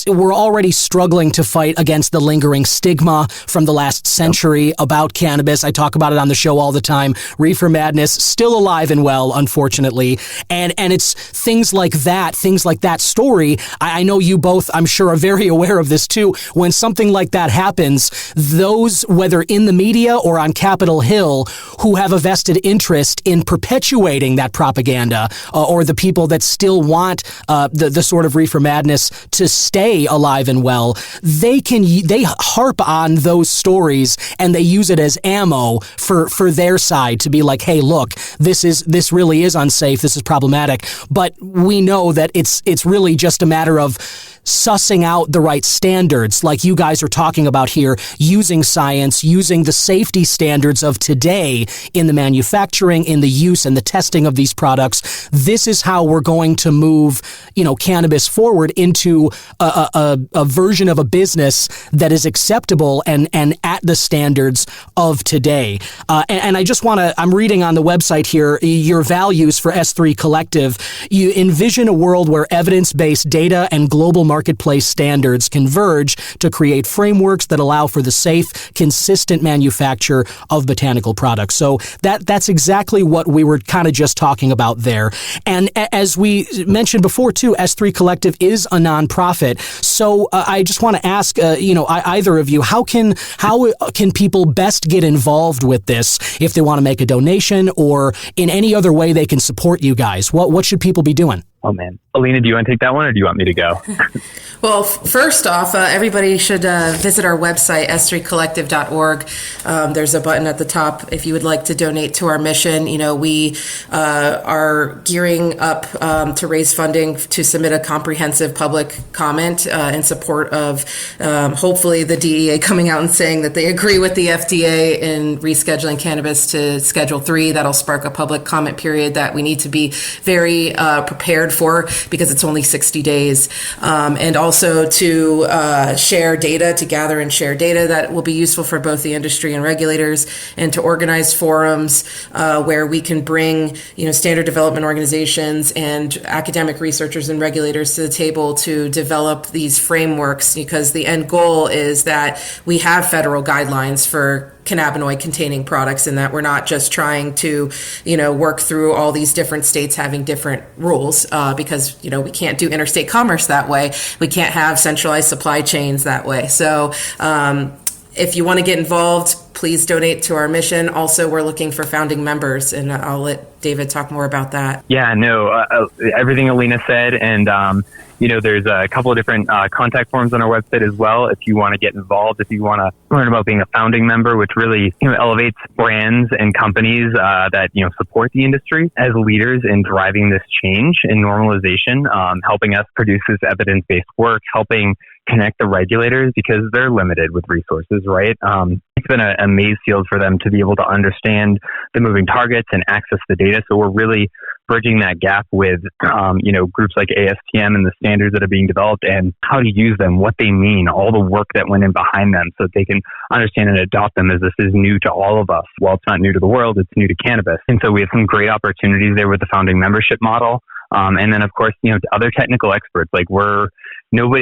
we're already struggling to fight against the lingering stigma from the last century about cannabis. I talk about it on the show all the time. Reefer madness, still alive and well, unfortunately. And it's things like that story. I know you both, I'm sure, are very aware of this too. When something like that happens, those, whether in the media or on Capitol Hill, who have a vested interest in perpetuating that propaganda, or the people that still want the sort of reefer madness to stay alive and well, they harp on those stories and they use it as ammo for their side to be like, hey, look, this really is unsafe, this is problematic. But we know that it's really just a matter of sussing out the right standards, like you guys are talking about here, using science, using the safety standards of today in the manufacturing, in the use and the testing of these products. This is how we're going to move, cannabis forward into a version of a business that is acceptable and at the standards of today. And I just I'm reading on the website here, your values for S3 Collective. You envision a world where evidence-based data and global marketplace standards converge to create frameworks that allow for the safe, consistent manufacture of botanical products. So that's exactly what we were kind of just talking about there. And as we mentioned before too, S3 Collective is a nonprofit. So I just want to ask, either of you, how can people best get involved with this if they want to make a donation or in any other way they can support you guys? What should people be doing? Oh, man. Alena, do you want to take that one or do you want me to go? Well, first off, everybody should visit our website, s3collective.org. There's a button at the top if you would like to donate to our mission. We are gearing up to raise funding to submit a comprehensive public comment in support of hopefully the DEA coming out and saying that they agree with the FDA in rescheduling cannabis to Schedule 3. That'll spark a public comment period that we need to be very prepared for because it's only 60 days. And also to share data, to gather and share data that will be useful for both the industry and regulators, and to organize forums where we can bring, standard development organizations and academic researchers and regulators to the table to develop these frameworks, because the end goal is that we have federal guidelines for cannabinoid containing products, and that we're not just trying to, work through all these different states having different rules, because, we can't do interstate commerce that way. We can't have centralized supply chains that way. So, if you want to get involved, please donate to our mission. Also, we're looking for founding members, and I'll let David talk more about that. Yeah, no, everything Alena said, and there's a couple of different contact forms on our website as well if you want to get involved, if you want to learn about being a founding member, which really elevates brands and companies that support the industry as leaders in driving this change and normalization, helping us produce this evidence-based work, helping connect the regulators because they're limited with resources, right? It's been a maze field for them to be able to understand the moving targets and access the data. So we're really bridging that gap with, groups like ASTM and the standards that are being developed and how to use them, what they mean, all the work that went in behind them so that they can understand and adopt them, as this is new to all of us. Well, it's not new to the world, it's new to cannabis. And so we have some great opportunities there with the founding membership model. And then, of course, other technical experts, like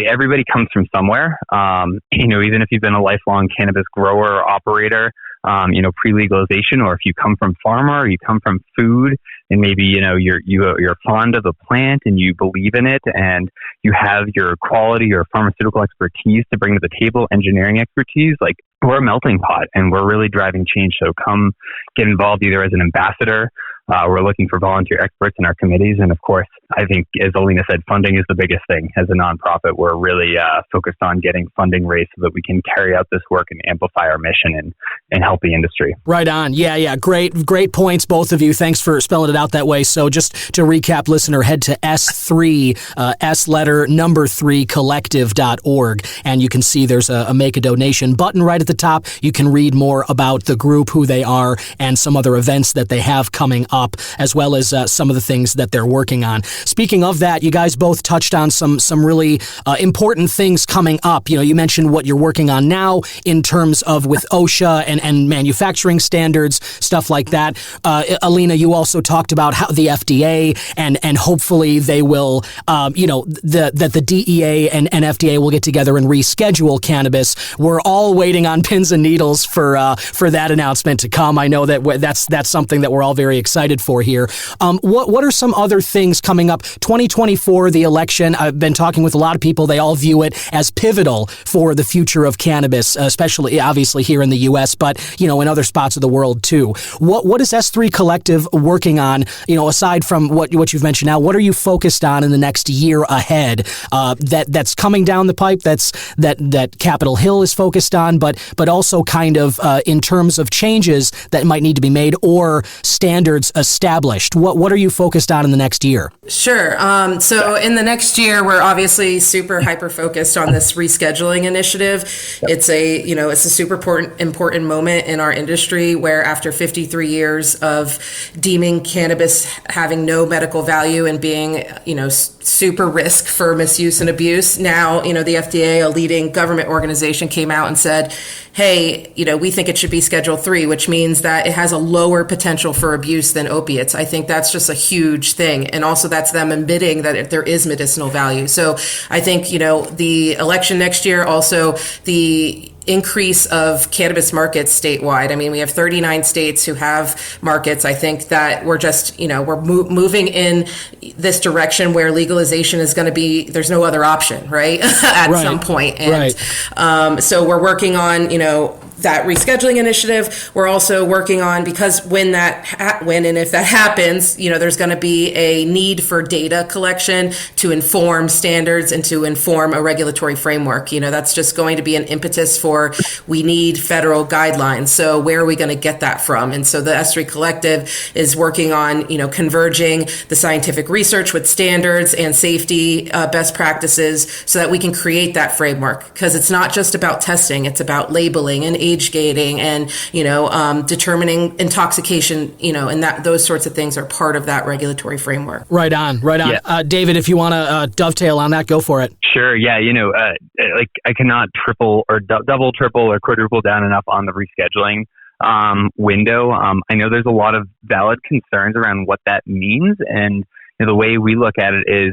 everybody comes from somewhere. Even if you've been a lifelong cannabis grower or operator, pre-legalization, or if you come from pharma or you come from food, and maybe, you're fond of the plant and you believe in it and you have your quality or pharmaceutical expertise to bring to the table, engineering expertise, like we're a melting pot and we're really driving change. So come get involved either as an ambassador. We're looking for volunteer experts in our committees. And of course, I think, as Alena said, funding is the biggest thing. As a nonprofit, we're really focused on getting funding raised so that we can carry out this work and amplify our mission and help the industry. Right on. Yeah. Great points, both of you. Thanks for spelling it out that way. So just to recap, listener, head to S3, S letter number 3 collective.org. And you can see there's a make a donation button right at the top. You can read more about the group, who they are, and some other events that they have coming up, as well as some of the things that they're working on. Speaking of that, you guys both touched on some really important things coming up. You mentioned what you're working on now in terms of with OSHA and manufacturing standards, stuff like that. Alena, you also talked about how the FDA and hopefully they will, that the DEA and FDA will get together and reschedule cannabis. We're all waiting on pins and needles for that announcement to come. I know that's something that we're all very excited for here. What are some other things coming up? 2024, the election. I've been talking with a lot of people. They all view it as pivotal for the future of cannabis, especially obviously here in the U.S., but in other spots of the world too. What is S3 Collective working on? Aside from what you've mentioned now, what are you focused on in the next year ahead? That's coming down the pipe. That Capitol Hill is focused on, but also kind of in terms of changes that might need to be made or standards established? What are you focused on in the next year? Sure. So in the next year, we're obviously super hyper focused on this rescheduling initiative. It's a super important moment in our industry where after 53 years of deeming cannabis having no medical value and being, super risk for misuse and abuse, now, the FDA, a leading government organization, came out and said, hey, we think it should be Schedule 3, which means that it has a lower potential for abuse than opiates. I think that's just a huge thing. And also that's them admitting that there is medicinal value. So I think, the election next year, also the increase of cannabis markets statewide. I mean, we have 39 states who have markets. I think that we're just, we're moving in this direction where legalization is going to be, there's no other option, right? At some point. And so we're working on, that rescheduling initiative. We're also working on, because when and if that happens, there's going to be a need for data collection to inform standards and to inform a regulatory framework. That's just going to be an impetus for, we need federal guidelines. So where are we going to get that from? And so the S3 Collective is working on, converging the scientific research with standards and safety best practices so that we can create that framework. Because it's not just about testing, it's about labeling and age gating and, determining intoxication, and those sorts of things are part of that regulatory framework. Right on. Yeah. David, if you want to dovetail on that, go for it. Sure. Yeah. I cannot double, triple, or quadruple down enough on the rescheduling window. I know there's a lot of valid concerns around what that means. And the way we look at it is,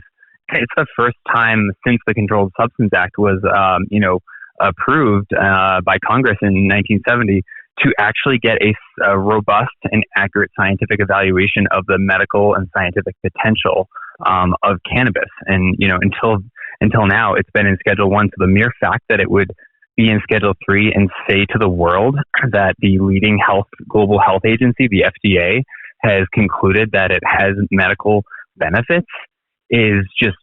it's the first time since the Controlled Substance Act was, approved by Congress in 1970 to actually get a robust and accurate scientific evaluation of the medical and scientific potential of cannabis. And until now, it's been in Schedule 1. So the mere fact that it would be in Schedule 3 and say to the world that the leading global health agency, the FDA, has concluded that it has medical benefits is just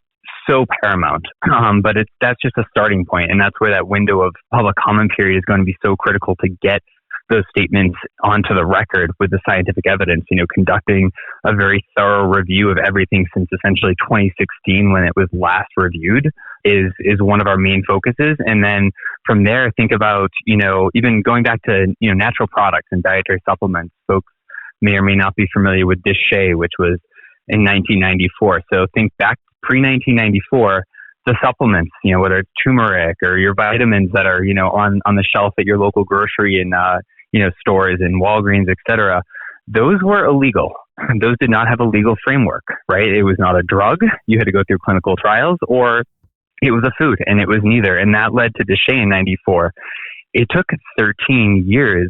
so paramount. But that's just a starting point, and that's where that window of public comment period is going to be so critical to get those statements onto the record with the scientific evidence. Conducting a very thorough review of everything since essentially 2016 when it was last reviewed is one of our main focuses. And then from there, think about even going back to natural products and dietary supplements. Folks may or may not be familiar with DSHEA, which was in 1994. So think back pre-1994, the supplements, whether it's turmeric or your vitamins that are, on the shelf at your local grocery and, stores and Walgreens, et cetera, those were illegal. Those did not have a legal framework, right? It was not a drug. You had to go through clinical trials, or it was a food, and it was neither. And that led to DSHEA in 94. It took 13 years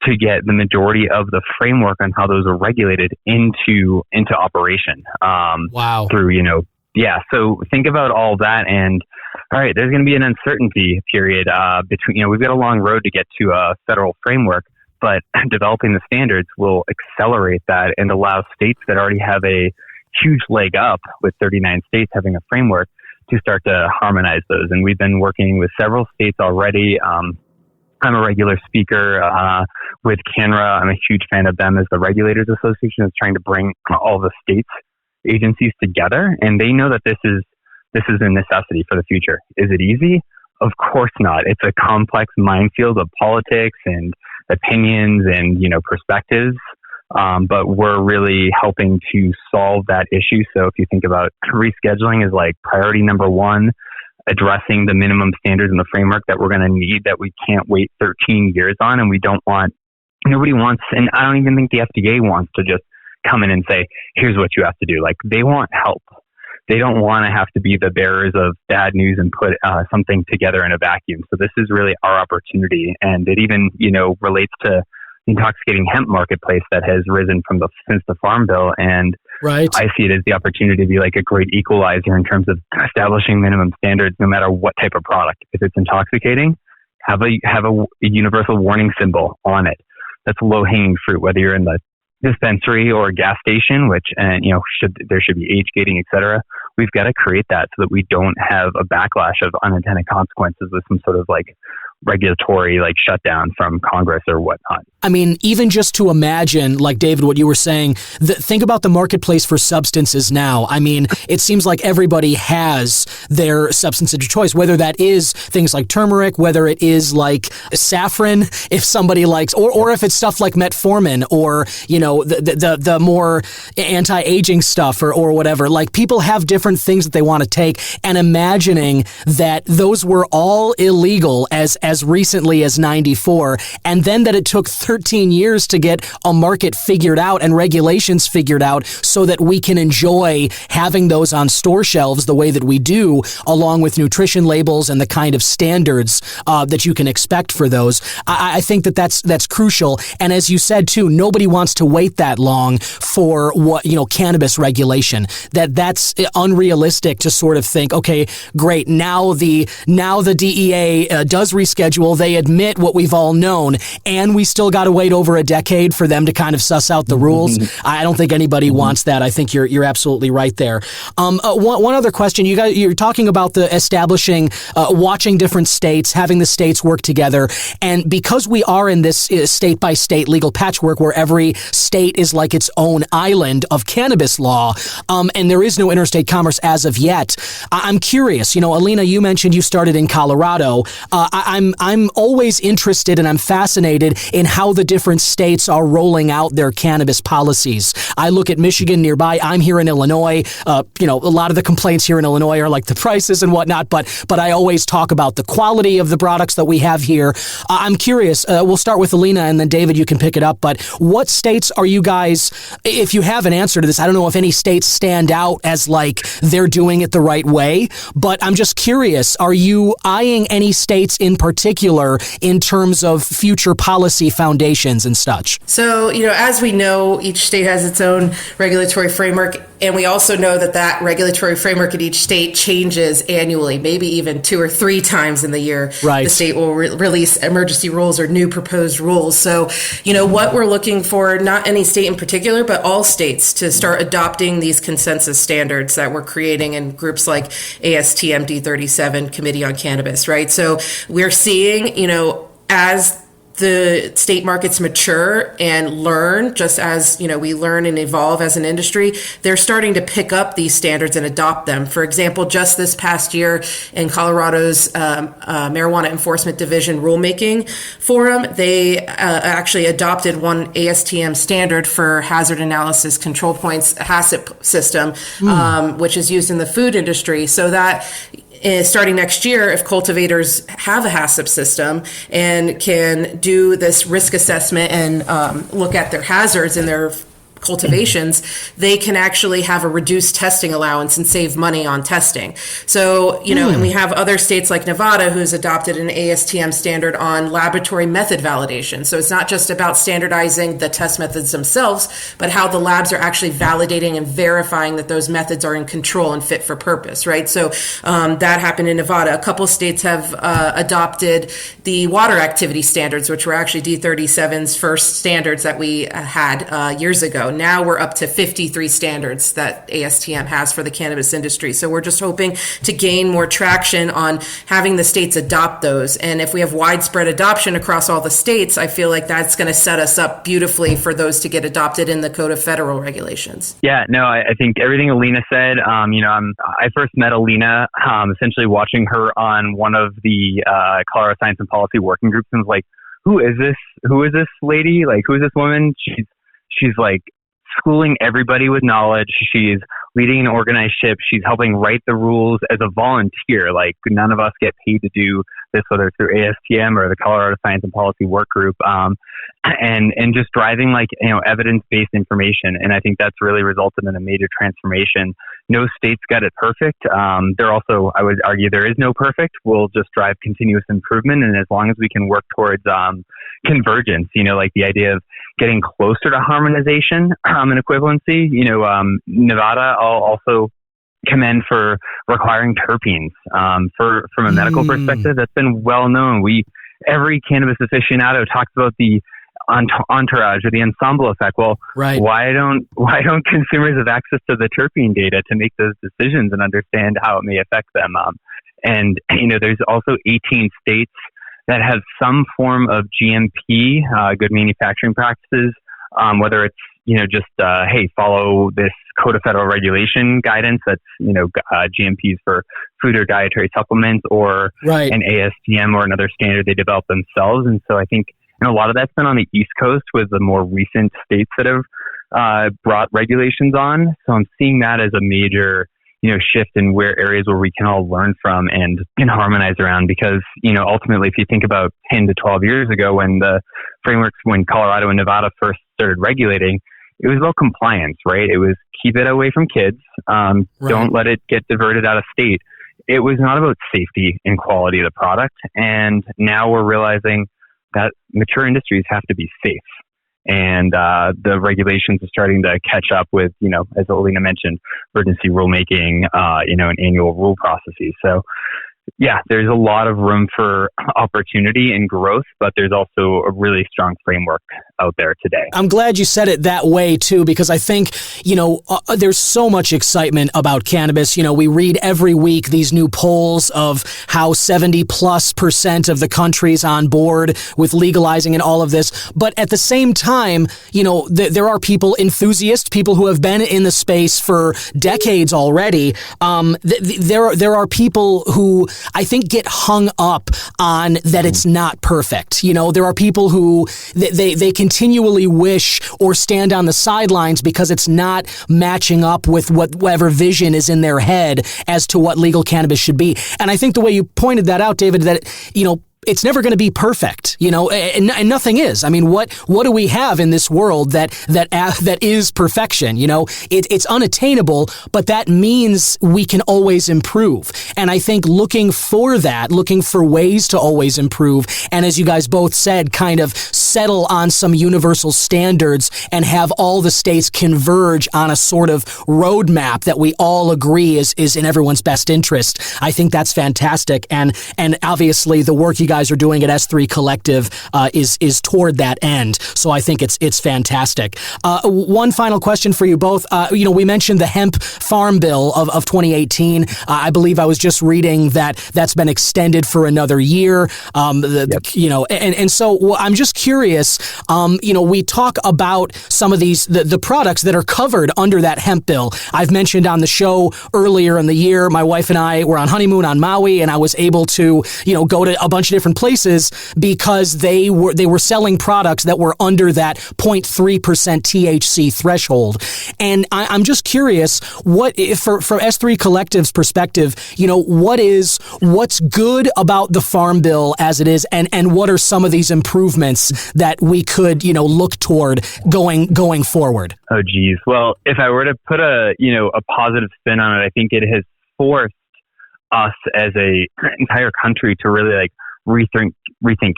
to get the majority of the framework on how those are regulated into operation. Wow. Through, so think about all that, and all right, there's going to be an uncertainty period between, we've got a long road to get to a federal framework, but developing the standards will accelerate that and allow states that already have a huge leg up, with 39 states having a framework, to start to harmonize those. And we've been working with several states already. I'm a regular speaker with CANRA. I'm a huge fan of them as the Regulators Association is trying to bring all the states agencies together, and they know that this is a necessity for the future. Is it easy? Of course not. It's a complex minefield of politics and opinions and perspectives, but we're really helping to solve that issue. So if you think about rescheduling is like priority number one, addressing the minimum standards and the framework that we're going to need, that we can't wait 13 years on, and nobody wants, and I don't even think the FDA wants to just come in and say, here's what you have to do. Like, they want help. They don't want to have to be the bearers of bad news and put something together in a vacuum. So this is really our opportunity. And it even, relates to the intoxicating hemp marketplace that has risen since the Farm Bill. And right. I see it as the opportunity to be like a great equalizer in terms of establishing minimum standards, no matter what type of product. If it's intoxicating, have a universal warning symbol on it. That's low hanging fruit, whether you're in the dispensary or gas station, which, there should be age gating, et cetera. We've got to create that so that we don't have a backlash of unintended consequences with some sort of like regulatory like shutdown from Congress or whatnot. I mean, even just to imagine, like David, what you were saying, think about the marketplace for substances now. I mean, it seems like everybody has their substance of choice, whether that is things like turmeric, whether it is like saffron, if somebody likes, or if it's stuff like metformin, or, you know, the more anti-aging stuff or whatever. Like, people have different things that they want to take, and imagining that those were all illegal as recently as 94, and then that it took 13 years to get a market figured out and regulations figured out so that we can enjoy having those on store shelves the way that we do, along with nutrition labels and the kind of standards that you can expect for those. I think that's crucial. And as you said too, nobody wants to wait that long for cannabis regulation. That's unrealistic to sort of think, okay, great, now the DEA does reschedule. They admit what we've all known, and we still got to wait over a decade for them to kind of suss out the rules. I don't think anybody wants that. I think you're absolutely right there. One other question: you're talking about the establishing, watching different states, having the states work together, and because we are in this state by state legal patchwork where every state is like its own island of cannabis law, and there is no interstate commerce as of yet. I'm curious. Alena, you mentioned you started in Colorado. I'm always interested and I'm fascinated in how the different states are rolling out their cannabis policies. I look at Michigan nearby. I'm here in Illinois. A lot of the complaints here in Illinois are like the prices and whatnot, but I always talk about the quality of the products that we have here. I'm curious. We'll start with Alena, and then David, you can pick it up. But what states are you guys, if you have an answer to this, I don't know if any states stand out as like they're doing it the right way, but I'm just curious, are you eyeing any states in particular in terms of future policy foundations and such? So, as we know, each state has its own regulatory framework, and we also know that regulatory framework in each state changes annually, maybe even 2 or 3 times in the year. Right. The state will release emergency rules or new proposed rules. So, what we're looking for, not any state in particular, but all states to start adopting these consensus standards that we're creating in groups like ASTM D37, Committee on Cannabis, right? So we're seeing, as the state markets mature and learn, just as, we learn and evolve as an industry, they're starting to pick up these standards and adopt them. For example, just this past year in Colorado's Marijuana Enforcement Division rulemaking forum, they actually adopted one ASTM standard for hazard analysis control points, HACCP system, which is used in the food industry, so that starting next year, if cultivators have a HACCP system and can do this risk assessment and look at their hazards in their cultivations, they can actually have a reduced testing allowance and save money on testing. So, and we have other states like Nevada who's adopted an ASTM standard on laboratory method validation. So it's not just about standardizing the test methods themselves, but how the labs are actually validating and verifying that those methods are in control and fit for purpose, right? So that happened in Nevada. A couple states have adopted the water activity standards, which were actually D37's first standards that we had years ago. Now we're up to 53 standards that ASTM has for the cannabis industry. So we're just hoping to gain more traction on having the states adopt those. And if we have widespread adoption across all the states, I feel like that's going to set us up beautifully for those to get adopted in the Code of Federal Regulations. Yeah, no, I think everything Alena said, I first met Alena essentially watching her on one of the Colorado Science and Policy working groups, and was like, who is this lady? Like, who is this woman? She's like schooling everybody with knowledge. She's leading an organized ship. She's helping write the rules as a volunteer. Like, none of us get paid to do this, whether it's through ASTM or the Colorado Science and Policy Work Group, and just driving evidence-based information. And I think that's really resulted in a major transformation. No state's got it perfect. There also, I would argue, there is no perfect. We'll just drive continuous improvement. And as long as we can work towards convergence, like the idea of getting closer to harmonization and equivalency, Nevada, I'll also commend for requiring terpenes. From a medical perspective, that's been well known. Every cannabis aficionado talks about the entourage or the ensemble effect. Well, right. Why don't consumers have access to the terpene data to make those decisions and understand how it may affect them? And there's also 18 states that have some form of GMP, good manufacturing practices, whether it's, just, hey, follow this Code of Federal Regulation guidance that's, GMPs for food or dietary supplements, or right. an ASTM or another standard they develop themselves. And so I think, a lot of that's been on the East Coast with the more recent states that have brought regulations on. So I'm seeing that as a major, shift in where areas where we can all learn from and harmonize around. Because, ultimately, if you think about 10 to 12 years ago when the frameworks, when Colorado and Nevada first started regulating, it was about compliance, right? It was keep it away from kids. Right. Don't let it get diverted out of state. It was not about safety and quality of the product. And now we're realizing that mature industries have to be safe. And the regulations are starting to catch up with, as Alena mentioned, emergency rulemaking, and annual rule processes. So, yeah, there's a lot of room for opportunity and growth, but there's also a really strong framework out there today. I'm glad you said it that way, too, because I think, there's so much excitement about cannabis. We read every week these new polls of how 70+% of the country's on board with legalizing and all of this. But at the same time, there are enthusiasts, people who have been in the space for decades already. There are people who I think get hung up on that it's not perfect. There are people who they continually wish or stand on the sidelines because it's not matching up with whatever vision is in their head as to what legal cannabis should be. And I think the way you pointed that out, David, that, it's never going to be perfect, and nothing is. I mean, what do we have in this world that is perfection? It's unattainable, but that means we can always improve. And I think looking for ways to always improve, and as you guys both said, kind of settle on some universal standards and have all the states converge on a sort of roadmap that we all agree is in everyone's best interest. I think that's fantastic. And obviously the work you guys are doing at S3 Collective is toward that end. So I think it's fantastic. One final question for you both. We mentioned the hemp farm bill of 2018. I believe I was just reading that's been extended for another year. And so I'm just curious. We talk about some of these the products that are covered under that hemp bill. I've mentioned on the show earlier in the year, my wife and I were on honeymoon on Maui, and I was able to go to a bunch of different places because they were selling products that were under that 0.3% THC threshold. And I'm just curious, what for S3 Collective's perspective, what's good about the farm bill as it is, and what are some of these improvements that we could look toward going forward? Oh geez. Well, if I were to put a positive spin on it, I think it has forced us as a entire country to really rethink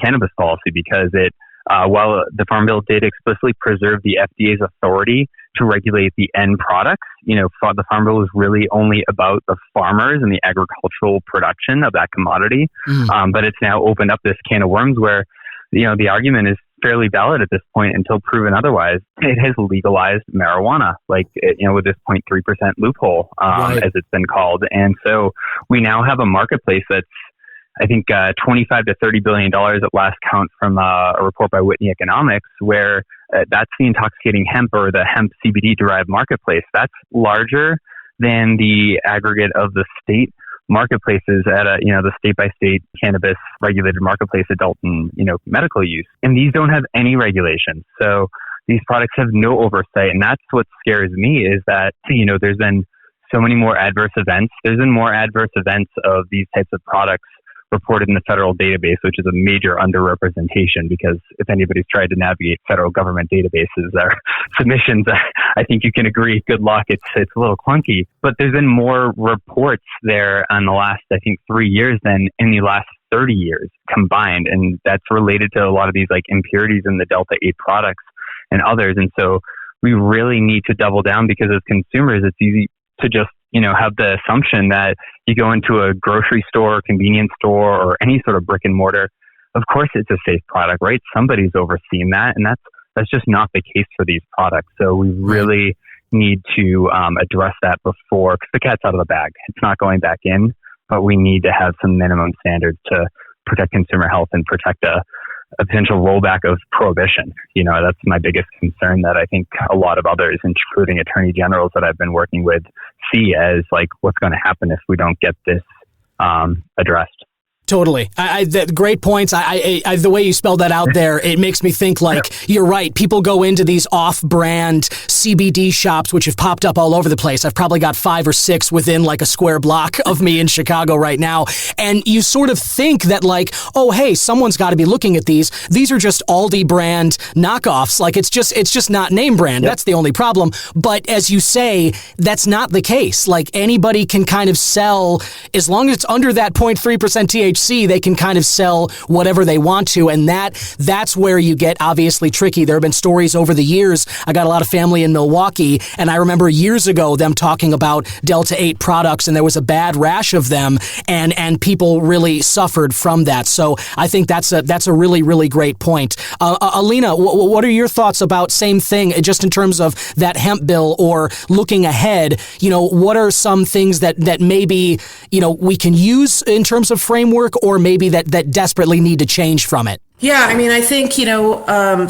cannabis policy, because it while the Farm Bill did explicitly preserve the FDA's authority to regulate the end products, the Farm Bill was really only about the farmers and the agricultural production of that commodity. But it's now opened up this can of worms where, the argument is fairly valid at this point until proven otherwise. It has legalized marijuana, with this 0.3% loophole, right, as it's been called. And so we now have a marketplace that's, I think, $25 to $30 billion at last count from a report by Whitney Economics, where that's the intoxicating hemp or the hemp CBD derived marketplace. That's larger than the aggregate of the state marketplaces at the state by state cannabis regulated marketplace, adult and, medical use. And these don't have any regulations. So these products have no oversight. And that's what scares me, is that, there's been so many more adverse events. There's been more adverse events of these types of products reported in the federal database, which is a major underrepresentation, because if anybody's tried to navigate federal government databases, their submissions, I think you can agree, good luck. It's a little clunky. But there's been more reports there in the last, I think, 3 years than in the last 30 years combined. And that's related to a lot of these impurities in the Delta 8 products and others. And so we really need to double down, because as consumers, it's easy to just have the assumption that you go into a grocery store, convenience store, or any sort of brick and mortar. Of course, it's a safe product, right? Somebody's overseen that, and that's just not the case for these products. So we really need to address that before, because the cat's out of the bag. It's not going back in, but we need to have some minimum standards to protect consumer health and protect a potential rollback of prohibition. That's my biggest concern that I think a lot of others, including attorney generals that I've been working with, see as like what's going to happen if we don't get this addressed. Totally. Great points. The way you spelled that out there, it makes me think like you're right. People go into these off-brand CBD shops, which have popped up all over the place. I've probably got 5 or 6 within like a square block of me in Chicago right now. And you sort of think that like, oh, hey, someone's got to be looking at these. These are just Aldi brand knockoffs. Like it's just not name brand. Yep. That's the only problem. But as you say, that's not the case. Like anybody can kind of sell, as long as it's under that 0.3% THC, they can kind of sell whatever they want to, and that's where you get obviously tricky. There have been stories over the years. I got a lot of family in Milwaukee, and I remember years ago them talking about Delta 8 products, and there was a bad rash of them, and people really suffered from that. So I think that's a really, really great point. Alena, what are your thoughts about same thing, just in terms of that hemp bill or looking ahead? What are some things that maybe we can use in terms of framework, or maybe that desperately need to change from it? Yeah, I mean, I think,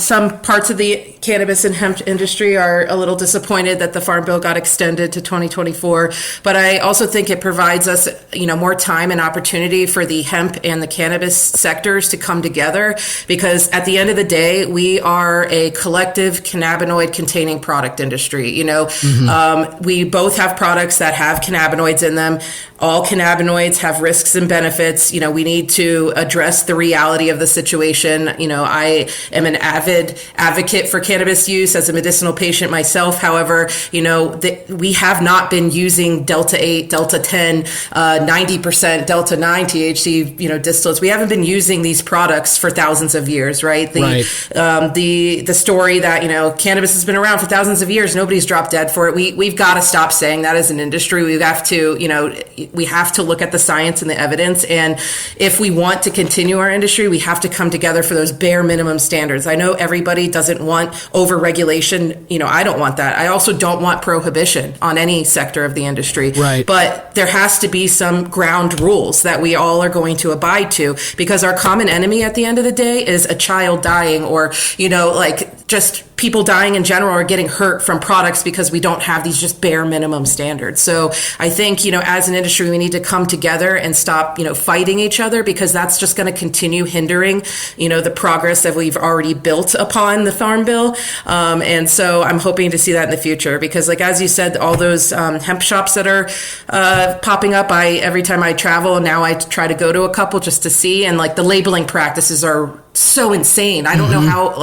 some parts of the cannabis and hemp industry are a little disappointed that the Farm Bill got extended to 2024. But I also think it provides us, more time and opportunity for the hemp and the cannabis sectors to come together, because at the end of the day, we are a collective cannabinoid containing product industry. We both have products that have cannabinoids in them. All cannabinoids have risks and benefits. We need to address the reality of the situation. I am an avid advocate for cannabis use as a medicinal patient myself. However, we have not been using Delta 8, Delta 10, 90% Delta 9 THC, distillates. We haven't been using these products for thousands of years, right? The story that, cannabis has been around for thousands of years, nobody's dropped dead for it. We've got to stop saying that as an industry. We have to look at the science and the evidence. And if we want to continue our industry, we have to come together for those bare minimum standards. I know everybody doesn't want over-regulation. I don't want that. I also don't want prohibition on any sector of the industry. Right. But there has to be some ground rules that we all are going to abide to, because our common enemy at the end of the day is a child dying, or, just people dying in general or getting hurt from products because we don't have these just bare minimum standards. So I think, as an industry, we need to come together and stop, fighting each other, because that's just going to continue hindering, the progress that we've already built upon the Farm Bill. And so I'm hoping to see that in the future, because as you said, all those hemp shops that are popping up, every time I travel now, I try to go to a couple just to see, and the labeling practices are so insane. I don't know how,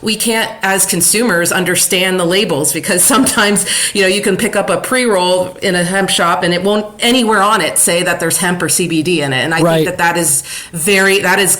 we can't as consumers understand the labels, because sometimes, you can pick up a pre-roll in a hemp shop and it won't anywhere on it say that there's hemp or CBD in it. And I think that is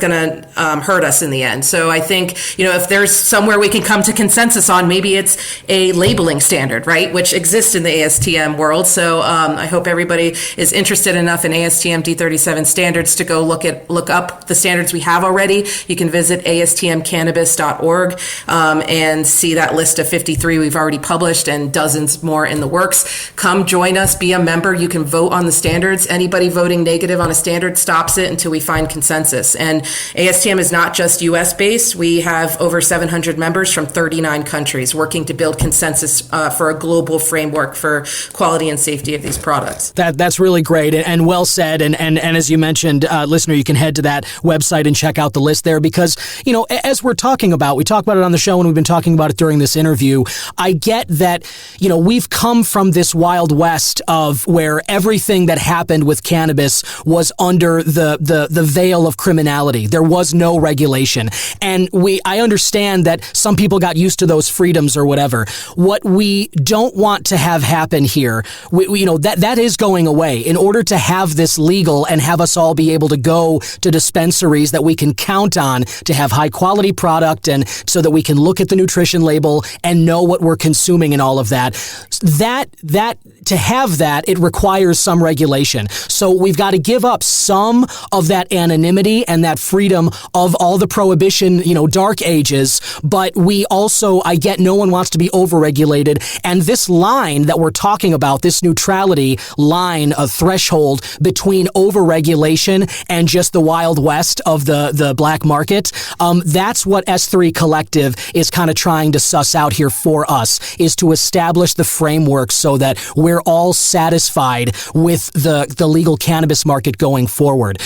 gonna hurt us in the end. So I think, if there's somewhere we can come to consensus on, maybe it's a labeling standard, right? Which exists in the ASTM world. So I hope everybody is interested enough in ASTM D37 standards to go look up the standards we have already. You can visit astmcannabis.org and see that list of 53 we've already published and dozens more in the works. Come join us, be a member. You can vote on the standards. Anybody voting negative on a standard stops it until we find consensus. And ASTM is not just US based. We have over 700 members from 39 countries working to build consensus for a global framework for quality and safety of these products. That's really great and well said. And as you mentioned, listener, you can head to that website and check out the list there, because, as we talk about it on the show and we've been talking about it during this interview, I get that, we've come from this wild west of where everything that happened with cannabis was under the veil of criminality. There was no regulation. And I understand that some people got used to those freedoms or whatever. What we don't want to have happen here, that is going away. In order to have this legal and have us all be able to go to dispensaries that we can count on to have high quality product and so that we can look at the nutrition label and know what we're consuming and all of that. To have that, it requires some regulation. So we've got to give up some of that anonymity and that freedom of all the prohibition, dark ages. But we also, I get no one wants to be overregulated. And this line that we're talking about, this neutrality line, a threshold between overregulation and just the Wild West of the black market, that's what S3 Collective is kind of trying to suss out here for us, is to establish the framework so that we're all satisfied with the legal cannabis market going forward.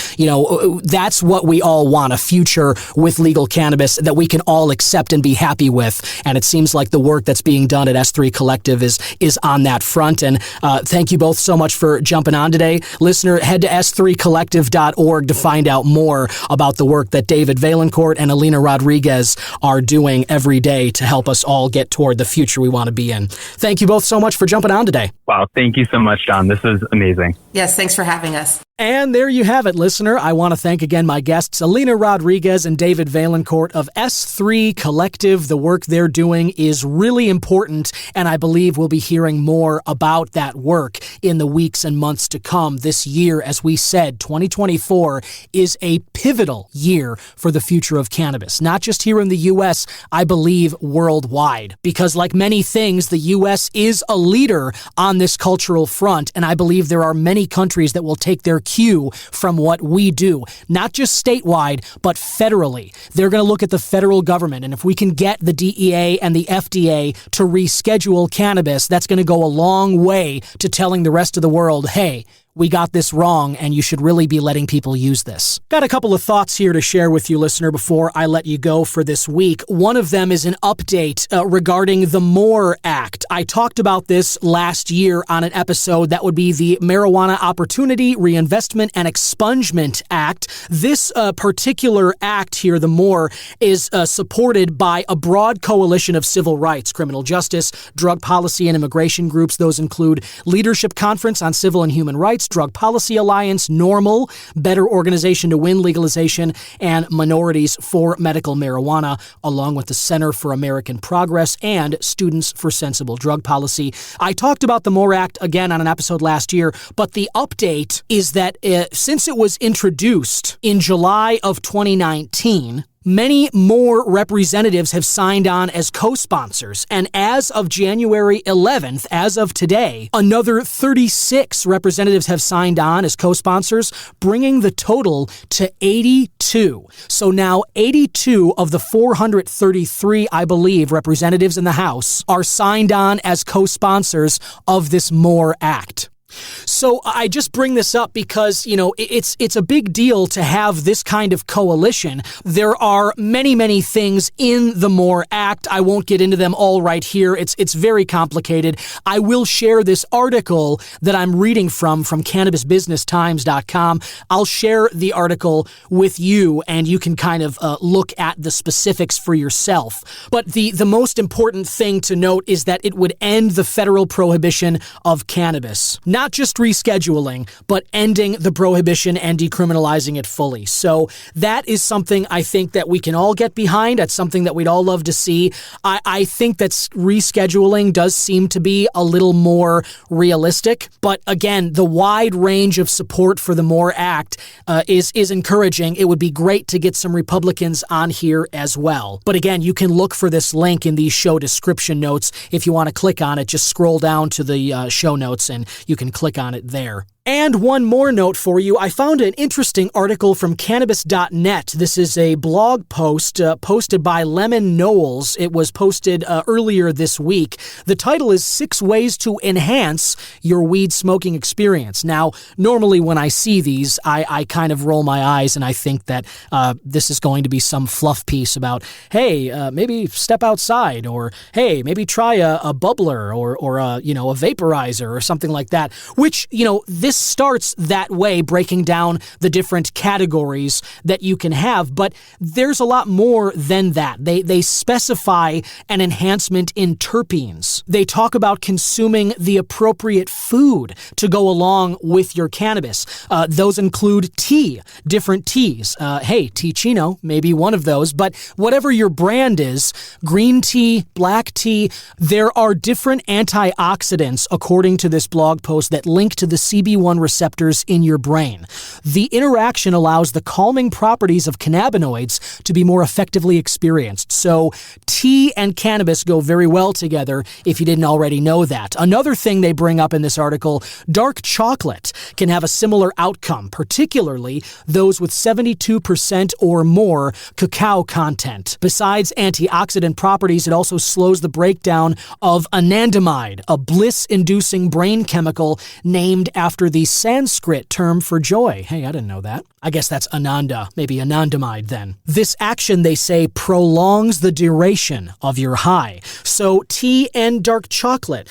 That's what we all want, a future with legal cannabis that we can all accept and be happy with. And it seems like the work that's being done at S3 Collective is on that front. And thank you both so much for jumping on today. Listener, head to s3collective.org to find out more about the work that David Vaillencourt and Alena Rodriguez are doing every day to help us all get toward the future we want to be in. Thank you both so much for jumping on today. Wow, thank you so much, John. This was amazing. Yes, thanks for having us. And there you have it, listener. I want to thank again my guests, Alena Rodriguez and David Vaillencourt of S3 Collective. The work they're doing is really important, and I believe we'll be hearing more about that work in the weeks and months to come. This year, as we said, 2024 is a pivotal year for the future of cannabis, not just here in the U.S., I believe worldwide, because like many things, the U.S. is a leader on this cultural front, and I believe there are many countries that will take their cue from what we do, not just statewide, but federally. They're going to look at the federal government, and if we can get the DEA and the FDA to reschedule cannabis, that's going to go a long way to telling the rest of the world, hey, we got this wrong, and you should really be letting people use this. Got a couple of thoughts here to share with you, listener, before I let you go for this week. One of them is an update regarding the MORE Act. I talked about this last year on an episode that would be the Marijuana Opportunity, Reinvestment, and Expungement Act. This particular act here, the MORE, is supported by a broad coalition of civil rights, criminal justice, drug policy, and immigration groups. Those include Leadership Conference on Civil and Human Rights, Drug Policy Alliance, NORML, Better Organization to Win Legalization, and Minorities for Medical Marijuana, along with the Center for American Progress and Students for Sensible Drug Policy. I talked about the MORE Act again on an episode last year, but the update is that since it was introduced in July of 2019, many more representatives have signed on as co-sponsors, and as of January 11th, as of today, another 36 representatives have signed on as co-sponsors, bringing the total to 82. So now 82 of the 433, I believe, representatives in the House are signed on as co-sponsors of this MORE Act. So I just bring this up because, it's a big deal to have this kind of coalition. There are many, many things in the MORE Act. I won't get into them all right here. It's very complicated. I will share this article that I'm reading from CannabisBusinessTimes.com. I'll share the article with you, and you can kind of look at the specifics for yourself. But the most important thing to note is that it would end the federal prohibition of cannabis. Not just rescheduling, but ending the prohibition and decriminalizing it fully. So that is something I think that we can all get behind. That's something that we'd all love to see. I think that rescheduling does seem to be a little more realistic. But again, the wide range of support for the MORE Act is encouraging. It would be great to get some Republicans on here as well. But again, you can look for this link in these show description notes. If you want to click on it, just scroll down to the show notes and you can click on it there. And one more note for you. I found an interesting article from Cannabis.net. This is a blog post posted by Lemon Knowles. It was posted earlier this week. The title is 6 Ways to Enhance Your Weed Smoking Experience. Now, normally when I see these, I kind of roll my eyes and I think that this is going to be some fluff piece about, hey, maybe step outside, or hey, maybe try a bubbler or a vaporizer or something like that, which, this this starts that way, breaking down the different categories that you can have, but there's a lot more than that. They specify an enhancement in terpenes. They talk about consuming the appropriate food to go along with your cannabis. Those include tea, different teas. Hey, Tea-Chino may be one of those, but whatever your brand is, green tea, black tea, there are different antioxidants, according to this blog post, that link to the CB1 receptors in your brain. The interaction allows the calming properties of cannabinoids to be more effectively experienced. So tea and cannabis go very well together, if you didn't already know that. Another thing they bring up in this article, dark chocolate can have a similar outcome, particularly those with 72% or more cacao content. Besides antioxidant properties, it also slows the breakdown of anandamide, a bliss-inducing brain chemical named after the Sanskrit term for joy. Hey, I didn't know that. I guess that's ananda, maybe anandamide then. This action, they say, prolongs the duration of your high. So tea and dark chocolate.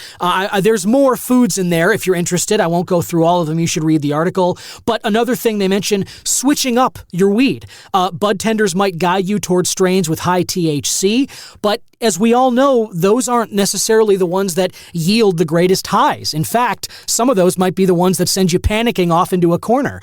There's more foods in there if you're interested. I won't go through all of them. You should read the article. But another thing they mention, switching up your weed. Bud tenders might guide you towards strains with high THC, but as we all know, those aren't necessarily the ones that yield the greatest highs. In fact, some of those might be the ones that send you panicking off into a corner.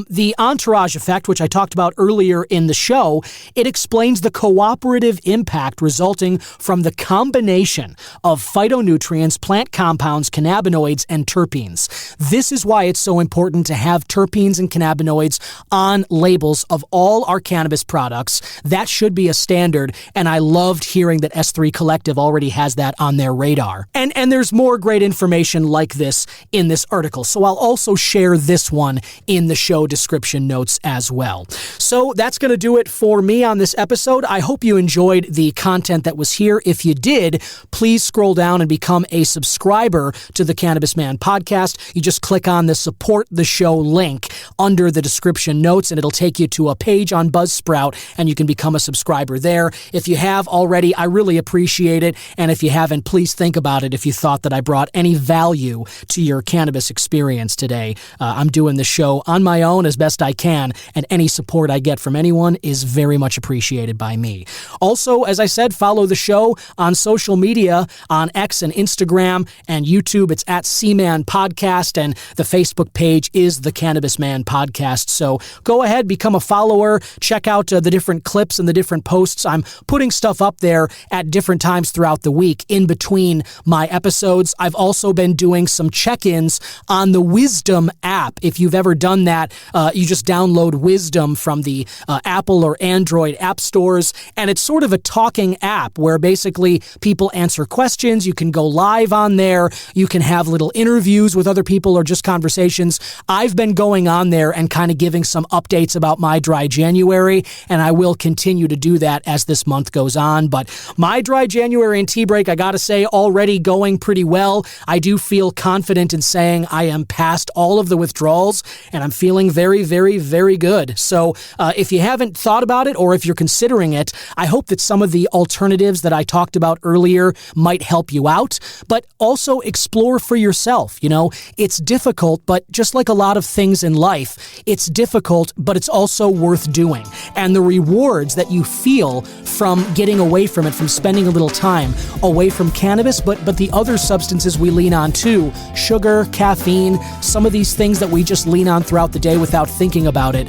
The entourage effect, which I talked about earlier in the show, it explains the cooperative impact resulting from the combination of phytonutrients, plant compounds, cannabinoids, and terpenes. This is why it's so important to have terpenes and cannabinoids on labels of all our cannabis products. That should be a standard, and I loved hearing that S3 Collective already has that on their radar. And there's more great information like this in this article, so I'll also share this one in the show description notes as well. So that's going to do it for me on this episode. I hope you enjoyed the content that was here. If you did, please scroll down and become a subscriber to the Cannabis Man podcast. You just click on the support the show link under the description notes, and it'll take you to a page on Buzzsprout, and you can become a subscriber there. If you have already, I really appreciate it. And if you haven't, please think about it if you thought that I brought any value to your cannabis experience today. I'm doing the show on my own as best I can, and any support I get from anyone is very much appreciated by me. Also, as I said, follow the show on social media, on X and Instagram and YouTube. It's at C-Man Podcast, and the Facebook page is the Cannabis Man Podcast. So go ahead, become a follower, check out the different clips and the different posts. I'm putting stuff up there at different times throughout the week in between my episodes. I've also been doing some check-ins on the Wisdom app. If you've ever done that, you just download Wisdom from the Apple or Android app stores, and it's sort of a talking app where basically people answer questions. You can go live on there. You can have little interviews with other people or just conversations. I've been going on there and kind of giving some updates about my dry January, and I will continue to do that as this month goes on. But my dry January and tea break, I gotta say, already going pretty well. I do feel confident in saying I am past all of the withdrawals, and I'm feeling very, very, very good. So if you haven't thought about it, or if you're considering it, I hope that some of the alternatives that I talked about earlier might help you out, but also explore for yourself. You know, it's difficult, but just like a lot of things in life, it's difficult, but it's also worth doing. And the rewards that you feel from getting away from it, from spending a little time away from cannabis, but the other substances we lean on too, sugar, caffeine, some of these things that we just lean on throughout the day without thinking about it,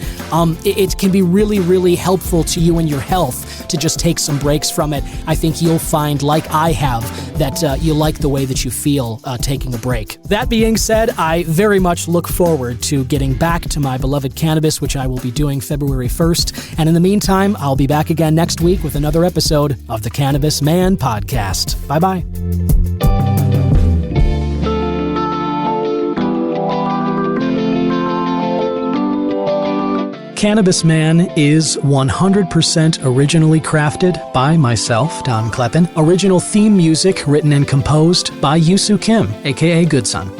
it can be really, really helpful to you and your health to just take some breaks from it. I think you'll find, like I have, that you like the way that you feel taking a break. That being said, I very much look forward to getting back to my beloved cannabis, which I will be doing February 1st. And in the meantime, I'll be back again next week with another episode of the Cannabis Man Podcast. Bye-bye. Cannabis Man is 100% originally crafted by myself, Don Kleppen. Original theme music written and composed by Yusu Kim, aka Goodson.